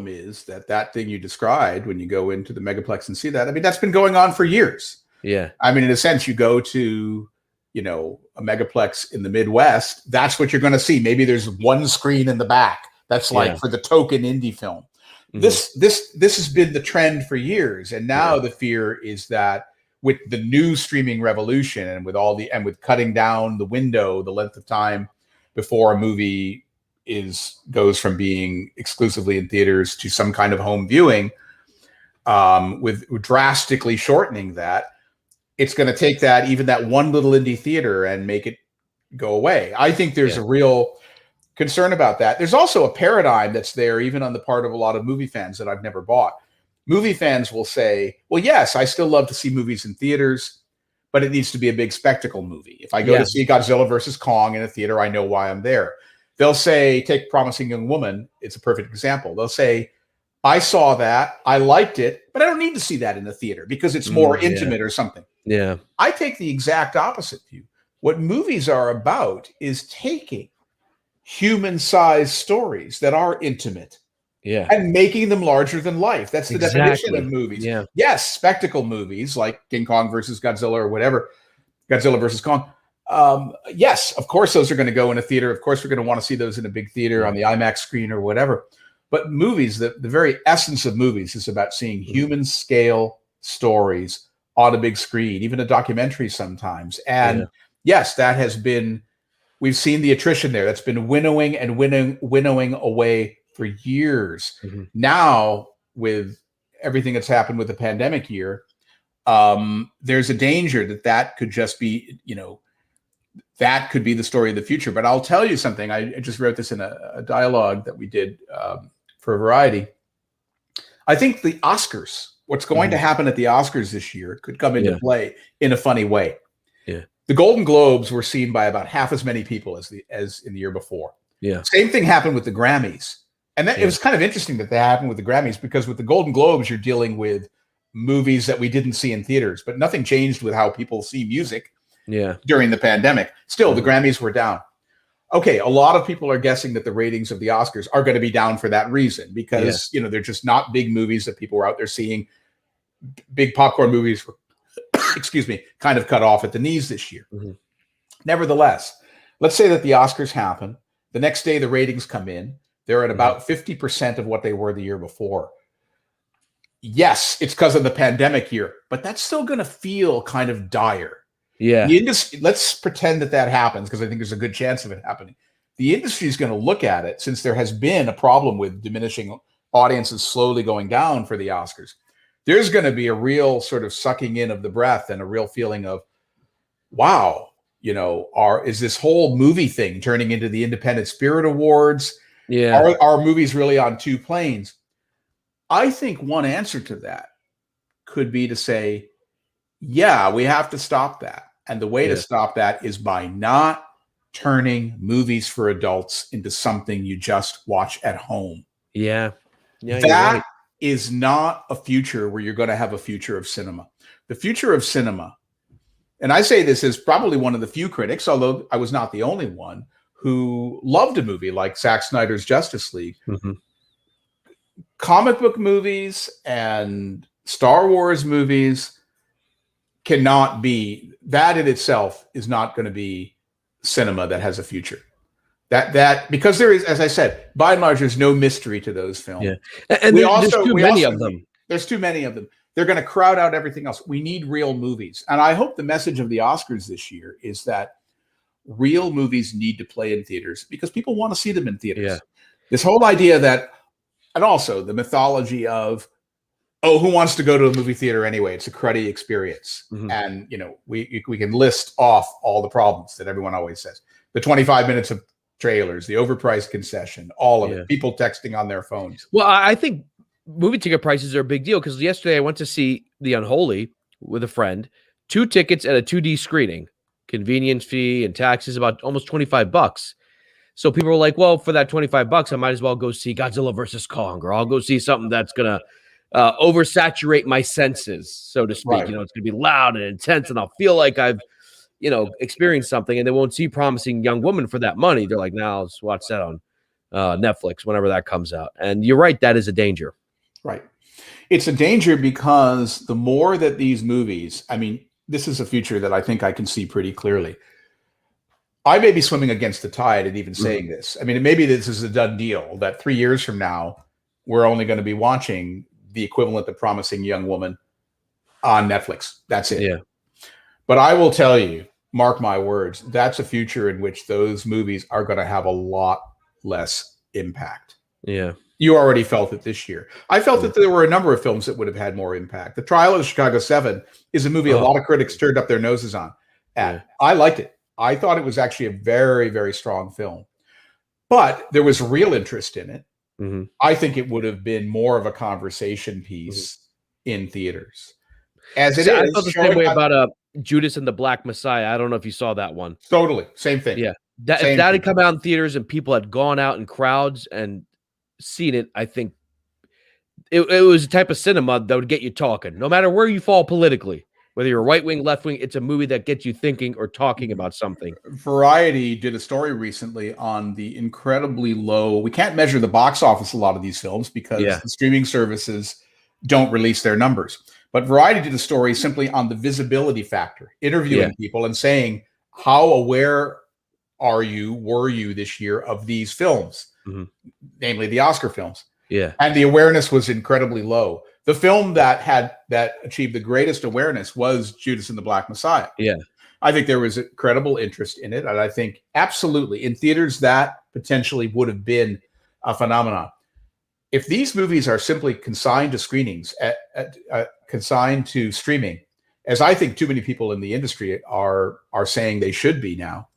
is that thing you described when you go into the megaplex and see that. I mean, that's been going on for years. Yeah. I mean, in a sense, you go to, a megaplex in the Midwest, that's what you're going to see. Maybe there's one screen in the back. That's like for the token indie film. This has been the trend for years. And now the fear is that with the new streaming revolution and with cutting down the window, the length of time before a movie goes from being exclusively in theaters to some kind of home viewing, with drastically shortening that, it's going to take even that one little indie theater and make it go away. I think there's a real concern about that. There's also a paradigm that's there, even on the part of a lot of movie fans that I've never bought. Movie fans will say, well, yes, I still love to see movies in theaters, but it needs to be a big spectacle movie. If I go to see Godzilla versus Kong in a theater, I know why I'm there. They'll say, take Promising Young Woman. It's a perfect example. They'll say, I saw that, I liked it, but I don't need to see that in the theater because it's more intimate or something. Yeah. I take the exact opposite view. What movies are about is taking human-sized stories that are intimate and making them larger than life. That's the definition of movies. Yeah. Yes, spectacle movies like King Kong versus Godzilla or whatever, Godzilla versus Kong. Yes, of course, those are going to go in a theater. Of course, we're going to want to see those in a big theater on the IMAX screen or whatever. But movies, the very essence of movies is about seeing human-scale stories on a big screen, even a documentary sometimes. And yes, that has been, we've seen the attrition there. That's been winnowing and winnowing away for years. Now, with everything that's happened with the pandemic year, there's a danger that could just be, that could be the story of the future. But I'll tell you something. I just wrote this in a dialogue that we did for Variety. I think the Oscars, what's going to happen at the Oscars this year, could come into play in a funny way. Yeah. The Golden Globes were seen by about half as many people as in the year before. Yeah. Same thing happened with the Grammys. And it was kind of interesting that that happened with the Grammys, because with the Golden Globes, you're dealing with movies that we didn't see in theaters, but nothing changed with how people see music during the pandemic. Still, the Grammys were down. Okay, a lot of people are guessing that the ratings of the Oscars are going to be down for that reason, because they're just not big movies that people were out there seeing. Big popcorn movies were, excuse me, kind of cut off at the knees this year. Nevertheless, let's say that the Oscars happen. The next day, the ratings come in. They're at about 50% of what they were the year before. Yes, it's because of the pandemic year, but that's still going to feel kind of dire. Yeah. The industry, let's pretend that happens, because I think there's a good chance of it happening. The industry is going to look at it, since there has been a problem with diminishing audiences slowly going down for the Oscars. There's going to be a real sort of sucking in of the breath and a real feeling of, wow, is this whole movie thing turning into the Independent Spirit Awards? Yeah. Are movies really on two planes? I think one answer to that could be to say, yeah, we have to stop that. And the way to stop that is by not turning movies for adults into something you just watch at home. Yeah. That is not a future where you're going to have a future of cinema. The future of cinema, and I say this as probably one of the few critics, although I was not the only one, who loved a movie like Zack Snyder's Justice League. Comic book movies and Star Wars movies cannot be, that in itself is not going to be cinema that has a future. That because there is, as I said, by and large, there's no mystery to those films. Yeah. And there's too many of them. There's too many of them. They're going to crowd out everything else. We need real movies. And I hope the message of the Oscars this year is that real movies need to play in theaters, because people want to see them in theaters. Yeah. This whole idea that, and also the mythology of, oh, who wants to go to a movie theater anyway? It's a cruddy experience. And, we can list off all the problems that everyone always says. The 25 minutes of trailers, the overpriced concession, all of it, people texting on their phones. Well, I think movie ticket prices are a big deal, because yesterday I went to see The Unholy with a friend, 2 tickets at a 2D screening. Convenience fee and taxes about almost $25. So people were like, well, for that $25, I might as well go see Godzilla versus Kong, or I'll go see something that's going to oversaturate my senses, so to speak. Right. It's going to be loud and intense, and I'll feel like I've, experienced something, and they won't see Promising Young Woman for that money. They're like, now let's watch that on Netflix whenever that comes out. And you're right, that is a danger. Right. It's a danger because the more that these movies, this is a future that I think I can see pretty clearly. I may be swimming against the tide in even saying this. Maybe this is a done deal that 3 years from now, we're only going to be watching the equivalent of Promising Young Woman on Netflix. That's it. Yeah. But I will tell you, mark my words, that's a future in which those movies are going to have a lot less impact. Yeah. You already felt it this year. I felt that there were a number of films that would have had more impact. The Trial of the Chicago 7 is a movie a lot of critics turned up their noses on. I liked it. I thought it was actually a very, very strong film. but there was real interest in it. Mm-hmm. I think it would have been more of a conversation piece in theaters. As it See, I is, felt the same way about Judas and the Black Messiah. I don't know if you saw that one. Totally. Same thing. Yeah. If that had come out in theaters and people had gone out in crowds and seen it, I think it was a type of cinema that would get you talking. No matter where you fall politically, whether you're right wing, left wing, it's a movie that gets you thinking or talking about something. Variety did a story recently on the incredibly low. We can't measure the box office a lot of these films because the streaming services don't release their numbers. But Variety did a story simply on the visibility factor, interviewing people and saying, how aware were you this year of these films, namely the Oscar films? Yeah. And the awareness was incredibly low. The film that achieved the greatest awareness was Judas and the Black Messiah. Yeah. I think there was incredible interest in it. And I think absolutely in theaters that potentially would have been a phenomenon. If these movies are simply consigned to screenings, consigned to streaming, as I think too many people in the industry are saying they should be now,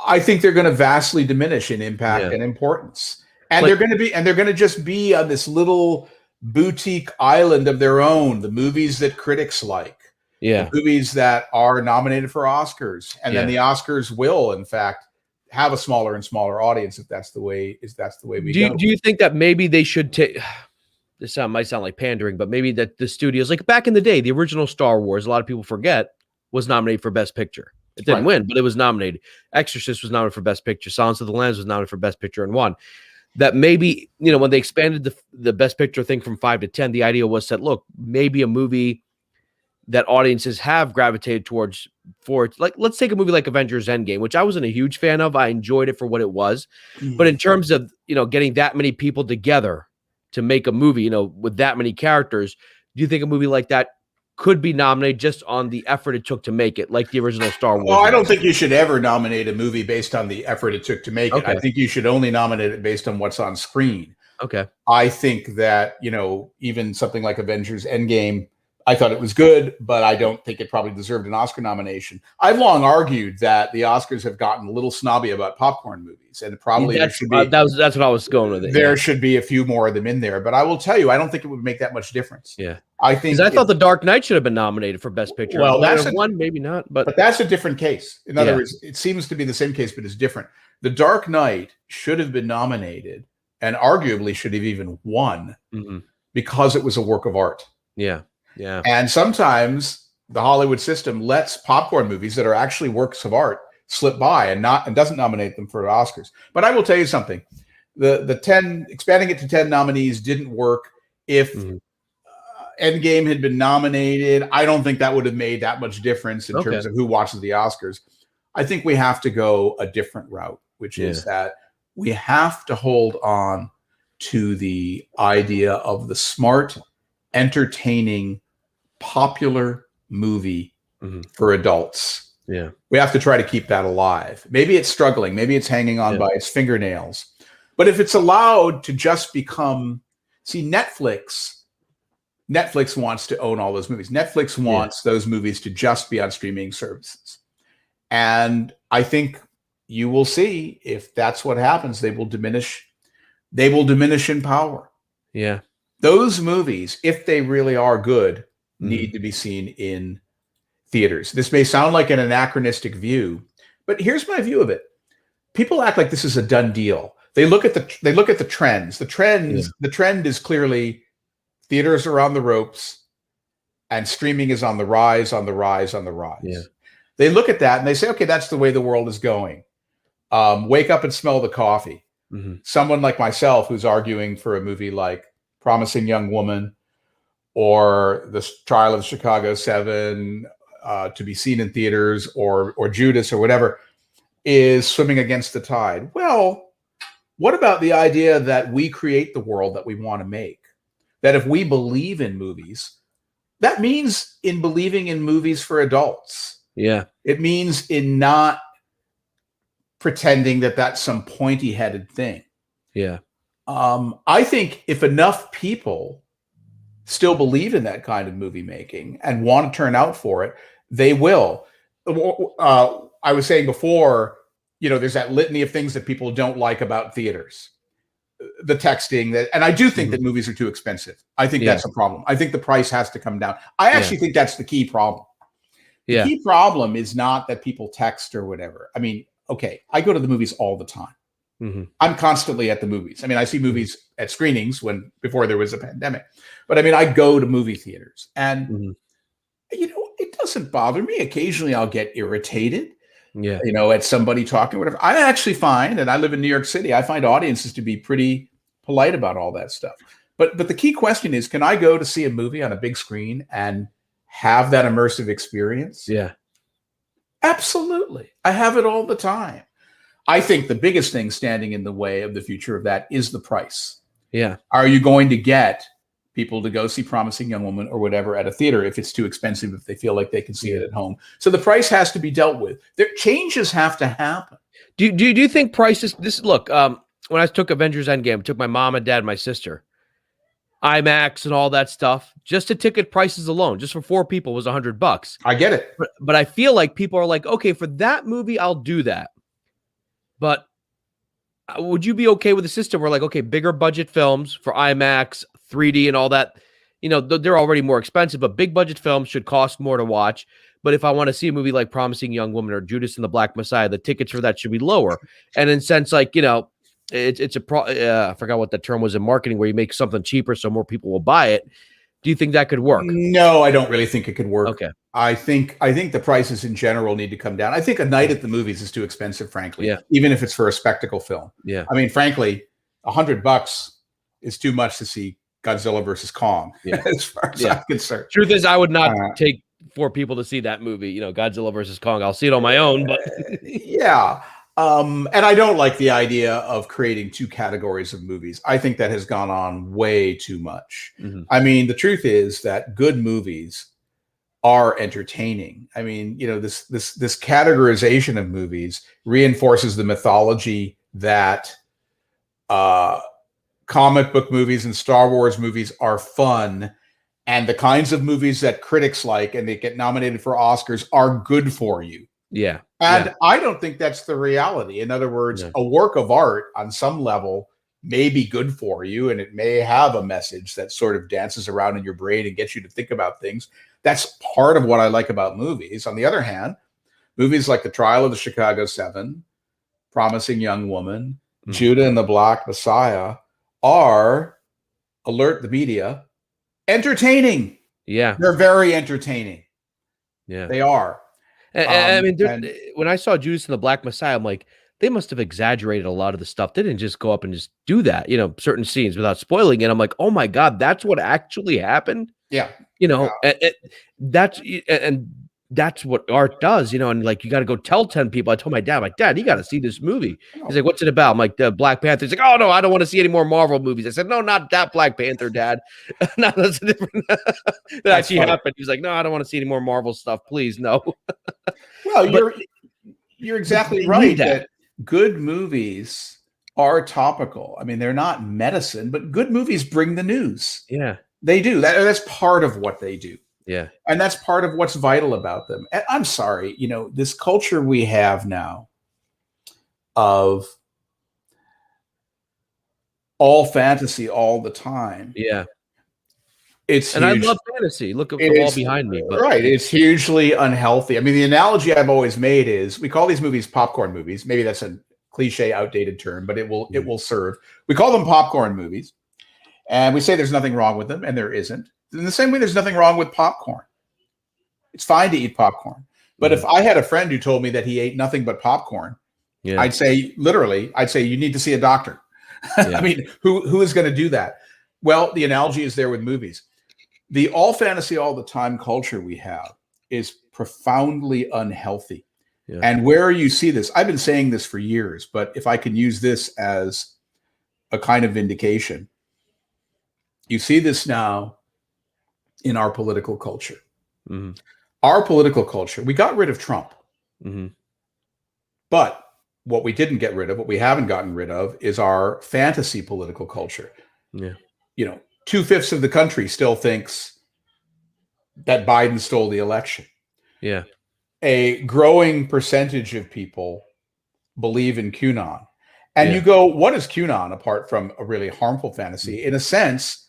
I think they're going to vastly diminish in impact and importance. And they're going to just be on this little boutique island of their own, the movies that critics like, the movies that are nominated for Oscars. And then the Oscars will, in fact, have a smaller and smaller audience if that's the way we go. Do you think that maybe they should take this might sound like pandering, but maybe that the studios, like back in the day, the original Star Wars, a lot of people forget, was nominated for Best Picture. It didn't win, but it was nominated. Exorcist was nominated for Best Picture. Silence of the Lambs was nominated for Best Picture and won. That maybe, when they expanded the Best Picture thing from 5 to 10, the idea was that, look, maybe a movie that audiences have gravitated towards like, let's take a movie like Avengers Endgame, which I wasn't a huge fan of. I enjoyed it for what it was. But in terms of, getting that many people together to make a movie, with that many characters, do you think a movie like that could be nominated just on the effort it took to make it, like the original Star Wars? Well, I don't think you should ever nominate a movie based on the effort it took to make it. I think you should only nominate it based on what's on screen. Okay. I think that, even something like Avengers Endgame, I thought it was good, but I don't think it probably deserved an Oscar nomination. I've long argued that the Oscars have gotten a little snobby about popcorn movies, and probably that's what I was going with. There should be a few more of them in there, but I will tell you, I don't think it would make that much difference. Yeah, I think I thought The Dark Knight should have been nominated for Best Picture. Well, that's one, maybe not, but that's a different case. In other words, it seems to be the same case, but it's different. The Dark Knight should have been nominated, and arguably should have even won because it was a work of art. Yeah. Yeah. And sometimes the Hollywood system lets popcorn movies that are actually works of art slip by and doesn't nominate them for Oscars. But I will tell you something. The 10 expanding it to 10 nominees didn't work. If Endgame had been nominated, I don't think that would have made that much difference in terms of who watches the Oscars. I think we have to go a different route, which is that we have to hold on to the idea of the smart, entertaining, popular movie for adults. Yeah. We have to try to keep that alive. Maybe it's struggling. Maybe it's hanging on by its fingernails. But if it's allowed to just become, Netflix wants to own all those movies. Netflix wants those movies to just be on streaming services. And I think you will see, if that's what happens, they will diminish in power. Yeah. Those movies, if they really are good, need to be seen in theaters. This may sound like an anachronistic view, but here's my view of it. People act like this is a done deal. They look at the trends. The trend is clearly theaters are on the ropes and streaming is on the rise, on the rise, on the rise. Yeah. They look at that and they say, okay, that's the way the world is going. Wake up and smell the coffee. Someone like myself who's arguing for a movie like Promising Young Woman or The Trial of Chicago 7 to be seen in theaters, or Judas or whatever, is swimming against the tide. Well, what about the idea that we create the world that we want to make? That if we believe in movies, that means in believing in movies for adults. Yeah. It means in not pretending that that's some pointy-headed thing. Yeah. I think if enough people still believe in that kind of movie making and want to turn out for it, they will. I was saying before, there's that litany of things that people don't like about theaters. The texting, and I do think that movies are too expensive. I think that's a problem. I think the price has to come down. I actually think that's the key problem. The key problem is not that people text or whatever. I mean, okay, I go to the movies all the time. I'm constantly at the movies. I mean, I see movies at screenings before there was a pandemic, but I mean, I go to movie theaters, and it doesn't bother me. Occasionally, I'll get irritated. At somebody talking, whatever. I actually find, and I live in New York City, I find audiences to be pretty polite about all that stuff. But the key question is, can I go to see a movie on a big screen and have that immersive experience? Yeah. Absolutely. I have it all the time. I think the biggest thing standing in the way of the future of that is the price. Yeah. Are you going to get people to go see Promising Young Woman or whatever at a theater if it's too expensive, if they feel like they can see it at home? So the price has to be dealt with. Changes have to happen. Do you think prices? Look, when I took Avengers Endgame, I took my mom and dad, and my sister, IMAX and all that stuff. Just the ticket prices alone, just for 4 people, was $100. I get it, but I feel like people are like, okay, for that movie, I'll do that. But would you be okay with a system where, like, okay, bigger budget films for IMAX, 3D, and all that, they're already more expensive, but big budget films should cost more to watch. But if I want to see a movie like Promising Young Woman or Judas and the Black Messiah, the tickets for that should be lower. And in a sense, like, it's I forgot what the term was in marketing, where you make something cheaper so more people will buy it. Do you think that could work? No, I don't really think it could work. Okay. I think the prices in general need to come down. I think a night at the movies is too expensive, frankly. Yeah. Even if it's for a spectacle film. Yeah. I mean, frankly, $100 is too much to see Godzilla versus Kong. Yeah. As far as I'm concerned. Truth is, I would not take 4 people to see that movie. Godzilla versus Kong. I'll see it on my own, but yeah. And I don't like the idea of creating 2 categories of movies. I think that has gone on way too much. I mean, the truth is that good movies are entertaining. I mean, this categorization of movies reinforces the mythology that comic book movies and Star Wars movies are fun, and the kinds of movies that critics like and they get nominated for Oscars are good for you. Yeah. And I don't think that's the reality. In other words, a work of art on some level may be good for you, and it may have a message that sort of dances around in your brain and gets you to think about things. That's part of what I like about movies. On the other hand, movies like The Trial of the Chicago 7, Promising Young Woman, Judah and the Black Messiah are, alert the media, entertaining. Yeah. They're very entertaining. Yeah. They are. I mean, when I saw Judas and the Black Messiah, I'm like, they must have exaggerated a lot of the stuff. They didn't just go up and just do that, certain scenes without spoiling it. I'm like, oh my God, that's what actually happened. Yeah. That's what art does, and like, you got to go tell 10 people. I told my dad, I'm like, Dad, you got to see this movie. He's like, what's it about? I'm like, the Black Panther. He's like, oh no, I don't want to see any more Marvel movies. I said, no, not that Black Panther, Dad. No, that's a different that actually happened. He's like, no, I don't want to see any more Marvel stuff. Please, no. Well, you're exactly right that good movies are topical. I mean, they're not medicine, but good movies bring the news. Yeah. They do. That's part of what they do. Yeah. And that's part of what's vital about them. And I'm sorry, this culture we have now of all fantasy all the time. Yeah. It's and huge. I love fantasy. Look at the wall behind me. But. Right. It's hugely unhealthy. I mean, the analogy I've always made is we call these movies popcorn movies. Maybe that's a cliche, outdated term, but it will serve. We call them popcorn movies. And we say there's nothing wrong with them, and there isn't. In the same way, there's nothing wrong with popcorn. It's fine to eat popcorn. But if I had a friend who told me that he ate nothing but popcorn, I'd say, you need to see a doctor. I mean, who is going to do that? Well, the analogy is there with movies. The all fantasy all the time culture we have is profoundly unhealthy. Yeah. And where you see this, I've been saying this for years, but if I can use this as a kind of vindication, you see this now in our political culture. Our political culture, we got rid of Trump. But what we didn't get rid of, what we haven't gotten rid of, is our fantasy political culture. Yeah. 2/5 of the country still thinks that Biden stole the election. Yeah. A growing percentage of people believe in QAnon. And you go, what is QAnon apart from a really harmful fantasy? In a sense,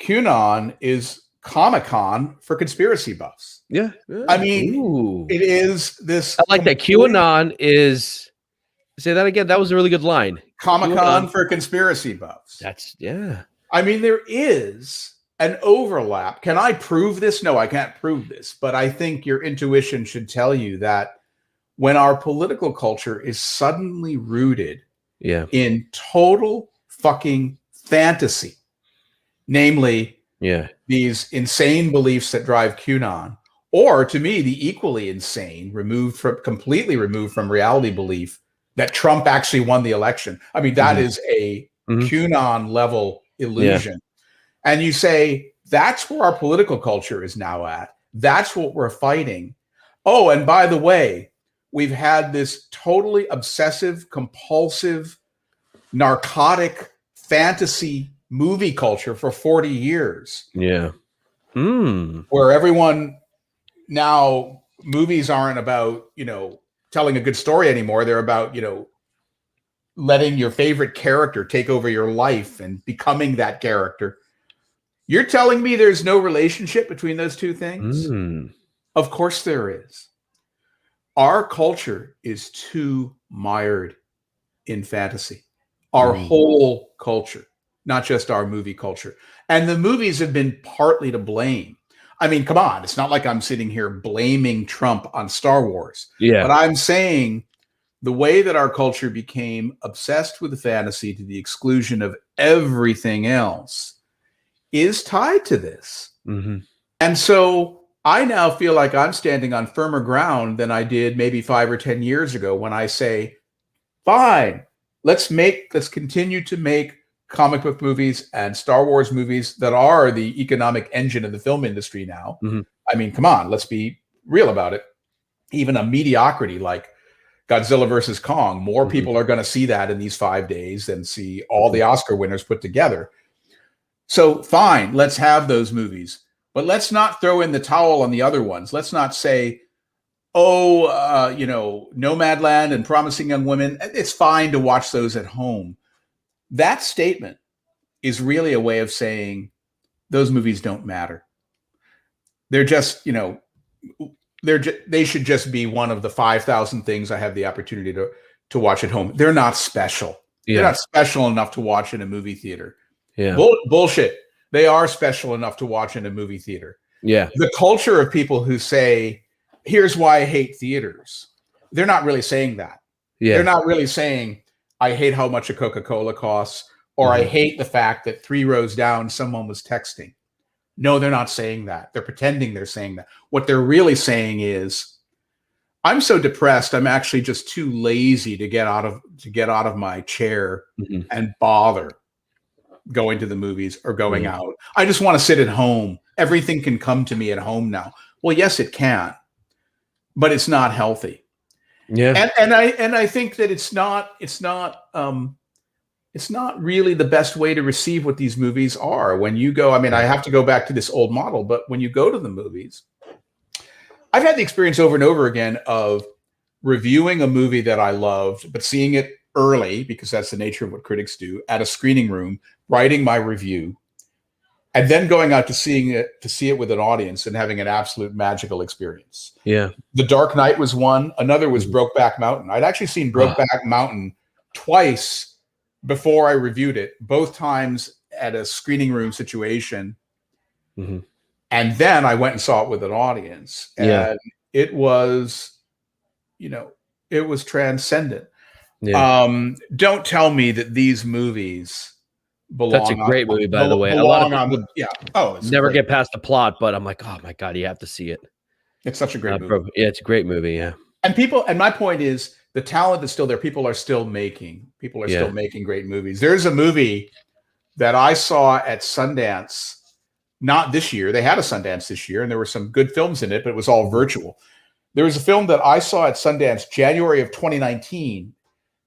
QAnon is Comic-Con for conspiracy buffs. Yeah. I mean, it is this. I like that. QAnon is, say that again. That was a really good line. Comic-Con for conspiracy buffs. That's, yeah. I mean, there is an overlap. Can I prove this? No, I can't prove this. But I think your intuition should tell you that when our political culture is suddenly rooted in total fucking fantasy, namely these insane beliefs that drive QAnon, or to me, the equally insane, completely removed from reality belief that Trump actually won the election. I mean, that is a QAnon level illusion. And you say, that's where our political culture is now at. That's what we're fighting. Oh, and by the way, we've had this totally obsessive, compulsive, narcotic fantasy movie culture for 40 years. Yeah. Where everyone now, movies aren't about, telling a good story anymore. They're about, letting your favorite character take over your life and becoming that character. You're telling me there's no relationship between those two things? Of course there is. Our culture is too mired in fantasy. Our whole culture, not just our movie culture. And the movies have been partly to blame. I mean, come on. It's not like I'm sitting here blaming Trump on Star Wars. Yeah. But I'm saying the way that our culture became obsessed with the fantasy to the exclusion of everything else is tied to this. And so I now feel like I'm standing on firmer ground than I did maybe 5 or 10 years ago when I say, fine, let's continue to make comic book movies and Star Wars movies that are the economic engine of the film industry now. I mean, come on, let's be real about it. Even a mediocrity like Godzilla versus Kong, more people are going to see that in these 5 days than see all the Oscar winners put together. So fine, let's have those movies. But let's not throw in the towel on the other ones. Let's not say, Nomadland and Promising Young Women, it's fine to watch those at home. That statement is really a way of saying those movies don't matter. They're just, they should just be one of the 5,000 things I have the opportunity to watch at home. They're not special. They're not special enough to watch in a movie theater. Bullshit. They are special enough to watch in a movie theater. The culture of people who say, here's why I hate theaters. They're not really saying that. They're not really saying, I hate how much a Coca-Cola costs, or I hate the fact that 3 rows down, someone was texting. No, they're not saying that. They're pretending they're saying that. What they're really saying is, I'm so depressed, I'm actually just too lazy to get out of my chair and bother going to the movies or going out. I just want to sit at home. Everything can come to me at home now. Well, yes, it can, but it's not healthy. And I think that it's not really the best way to receive what these movies are. When you go, I mean, I have to go back to this old model, but when you go to the movies, I've had the experience over and over again of reviewing a movie that I loved, but seeing it early, because that's the nature of what critics do, at a screening room, writing my review, and then going out to see it with an audience and having an absolute magical experience. The Dark Knight was one. Another was Brokeback Mountain. I'd actually seen Brokeback Mountain twice before I reviewed it, both times at a screening room situation. And then I went and saw it with an audience, and it was, it was transcendent. Don't tell me that these movies belong. That's a great movie, by the way. A lot of people never great. Get past the plot, but I'm like, oh my God, you have to see it. It's such a great movie. It's a great movie. And my point is, the talent is still there. People are still making great movies. There's a movie that I saw at Sundance, not this year. They had a Sundance this year, and there were some good films in it, but it was all virtual. There was a film that I saw at Sundance, January of 2019,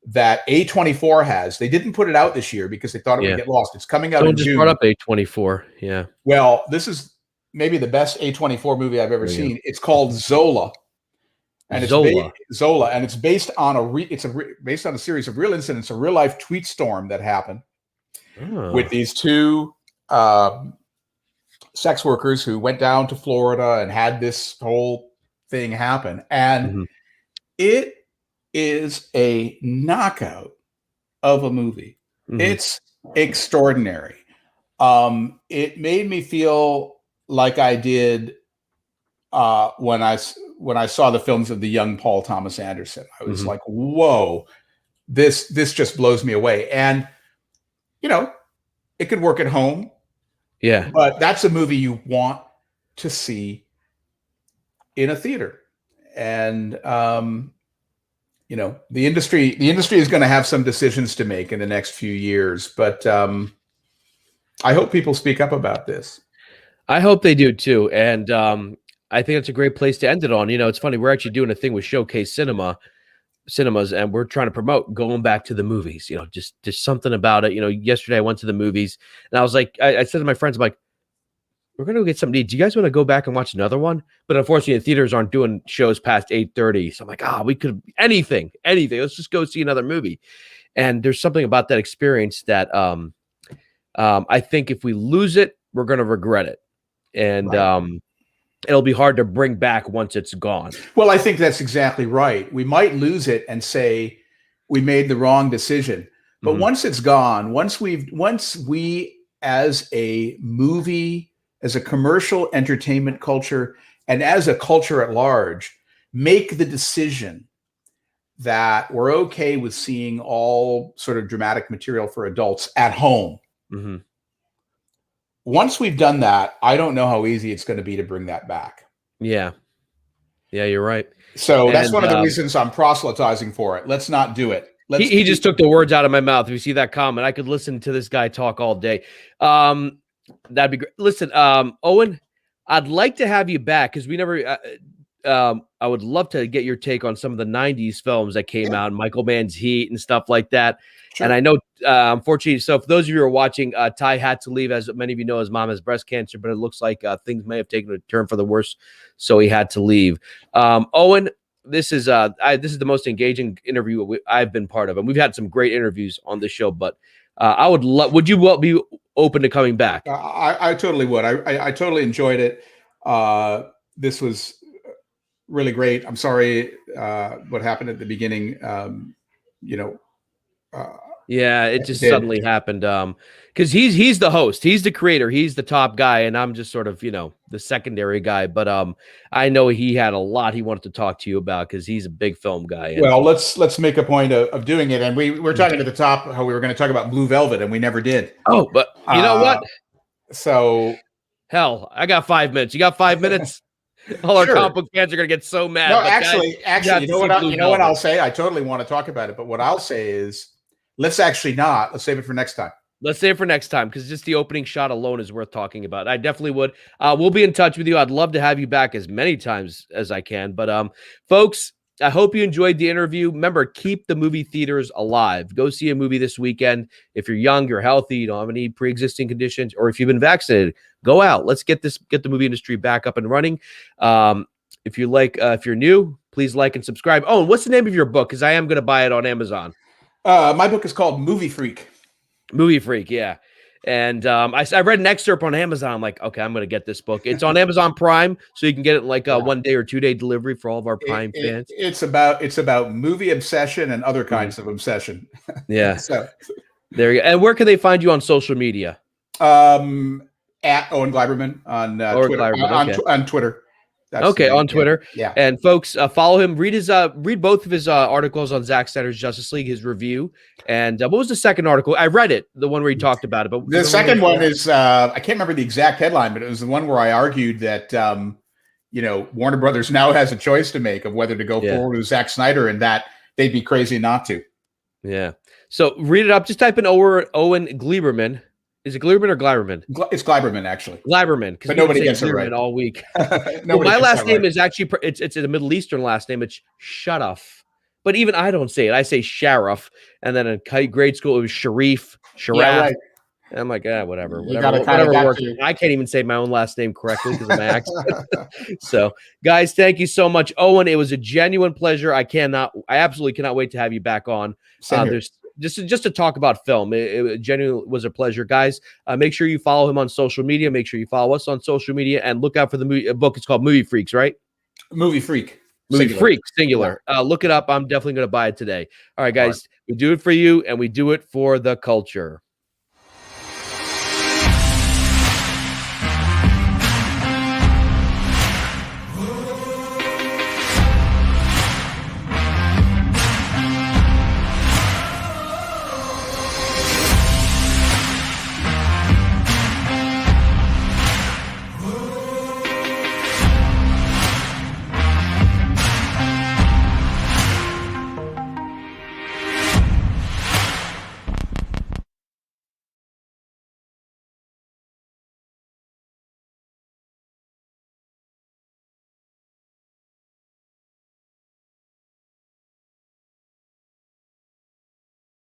that A24 has. They didn't put it out this year because they thought it would get lost. It's coming out in June. Someone just brought up A24. Well, this is maybe the best A24 movie I've ever seen. It's called Zola. and Zola. Zola, and it's based on based on a series of real incidents, a real life tweet storm that happened with these two sex workers who went down to Florida and had this whole thing happen, and it is a knockout of a movie. It's extraordinary. It made me feel like I did when I saw the films of the young Paul Thomas Anderson. I was like, whoa, this just blows me away. And it could work at home. Yeah. But that's a movie you want to see in a theater. And the industry is going to have some decisions to make in the next few years, but I hope people speak up about this. I hope they do too. And I think it's a great place to end it on. It's funny, we're actually doing a thing with Showcase Cinemas, and we're trying to promote going back to the movies. Just something about it. Yesterday I went to the movies, and I was like, I said to my friends, I'm like, we're gonna go get something to eat. Do you guys want to go back and watch another one? But unfortunately, the theaters aren't doing shows past 8:30. So I'm like, we could anything. Let's just go see another movie. And there's something about that experience that I think if we lose it, we're gonna regret it, and it'll be hard to bring back once it's gone. Well, I think that's exactly right. We might lose it and say we made the wrong decision, but once it's gone, once we as a movie, as a commercial entertainment culture, and as a culture at large, make the decision that we're okay with seeing all sort of dramatic material for adults at home. Once we've done that, I don't know how easy it's going to be to bring that back. Yeah, you're right. So that's one of the reasons I'm proselytizing for it. Let's not do it. He just took the words out of my mouth. If you see that comment, I could listen to this guy talk all day. That'd be great. Listen, Owen, I'd like to have you back because we never. I would love to get your take on some of the '90s films that came out, Michael Mann's Heat and stuff like that. Sure. And I know, unfortunately, so for those of you who are watching, Ty had to leave. As many of you know, his mom has breast cancer, but it looks like things may have taken a turn for the worse, so he had to leave. Owen, this is the most engaging interview I've been part of, and we've had some great interviews on the show. But I would love. Would you be open to coming back? I totally would. I totally enjoyed it. This was really great. I'm sorry what happened at the beginning. Yeah, it just suddenly happened. Because he's the host, he's the creator, he's the top guy, and I'm just sort of the secondary guy. But I know he had a lot he wanted to talk to you about because he's a big film guy. Well, let's make a point of doing it. And we were talking at the top how we were going to talk about Blue Velvet, and we never did. Oh, but you know what? So hell, I got 5 minutes. You got 5 minutes? All our comic book fans are going to get so mad. No, actually, you know what I'll say? I totally want to talk about it, but what I'll say is let's save it for next time. Let's save it for next time because just the opening shot alone is worth talking about. I definitely would. We'll be in touch with you. I'd love to have you back as many times as I can. But folks, I hope you enjoyed the interview. Remember, keep the movie theaters alive. Go see a movie this weekend. If you're young, you're healthy, you don't have any pre-existing conditions, or if you've been vaccinated, go out. Let's get the movie industry back up and running. If you're new, please like and subscribe. Oh, and what's the name of your book? Because I am going to buy it on Amazon. My book is called Movie Freak. Movie Freak, yeah. And I read an excerpt on Amazon. I'm like, okay, I'm going to get this book. It's on Amazon Prime, so you can get it in like a 1 day or 2 day delivery for all of our Prime fans. It's about movie obsession and other kinds of obsession. Yeah. So there you go. And where can they find you on social media? At Owen Gleiberman on Twitter. Gleiberman, okay. On Twitter. On Twitter. Yeah. And folks, follow him. Read both of his articles on Zack Snyder's Justice League, his review. And what was the second article? I read it, the one where he talked about it. But the second one is I can't remember the exact headline, but it was the one where I argued that Warner Brothers now has a choice to make of whether to go forward with Zack Snyder, and that they'd be crazy not to. Yeah. So read it up. Just type in Owen Gleiberman. Is it Gleiberman or Gleiberman? It's Gleiberman, actually. Gleiberman, but nobody gets it right all week. Well, my last name is actually it's a Middle Eastern last name. It's Sharaf, but even I don't say it. I say Sharaf, and then in grade school it was Sharif. Yeah, right. I'm like, whatever, You gotta kinda whatever got works. to. I can't even say my own last name correctly because of my accent. So, guys, thank you so much, Owen. It was a genuine pleasure. I absolutely cannot wait to have you back on. There's just to talk about film. It genuinely was a pleasure, guys. Make sure you follow him on social media. Make sure you follow us on social media, and look out for the book. It's called Movie Freaks, right? Movie Freak. Movie Singular. Freak, singular. Look it up. I'm definitely going to buy it today. All right, guys. We do it for you, and we do it for the culture.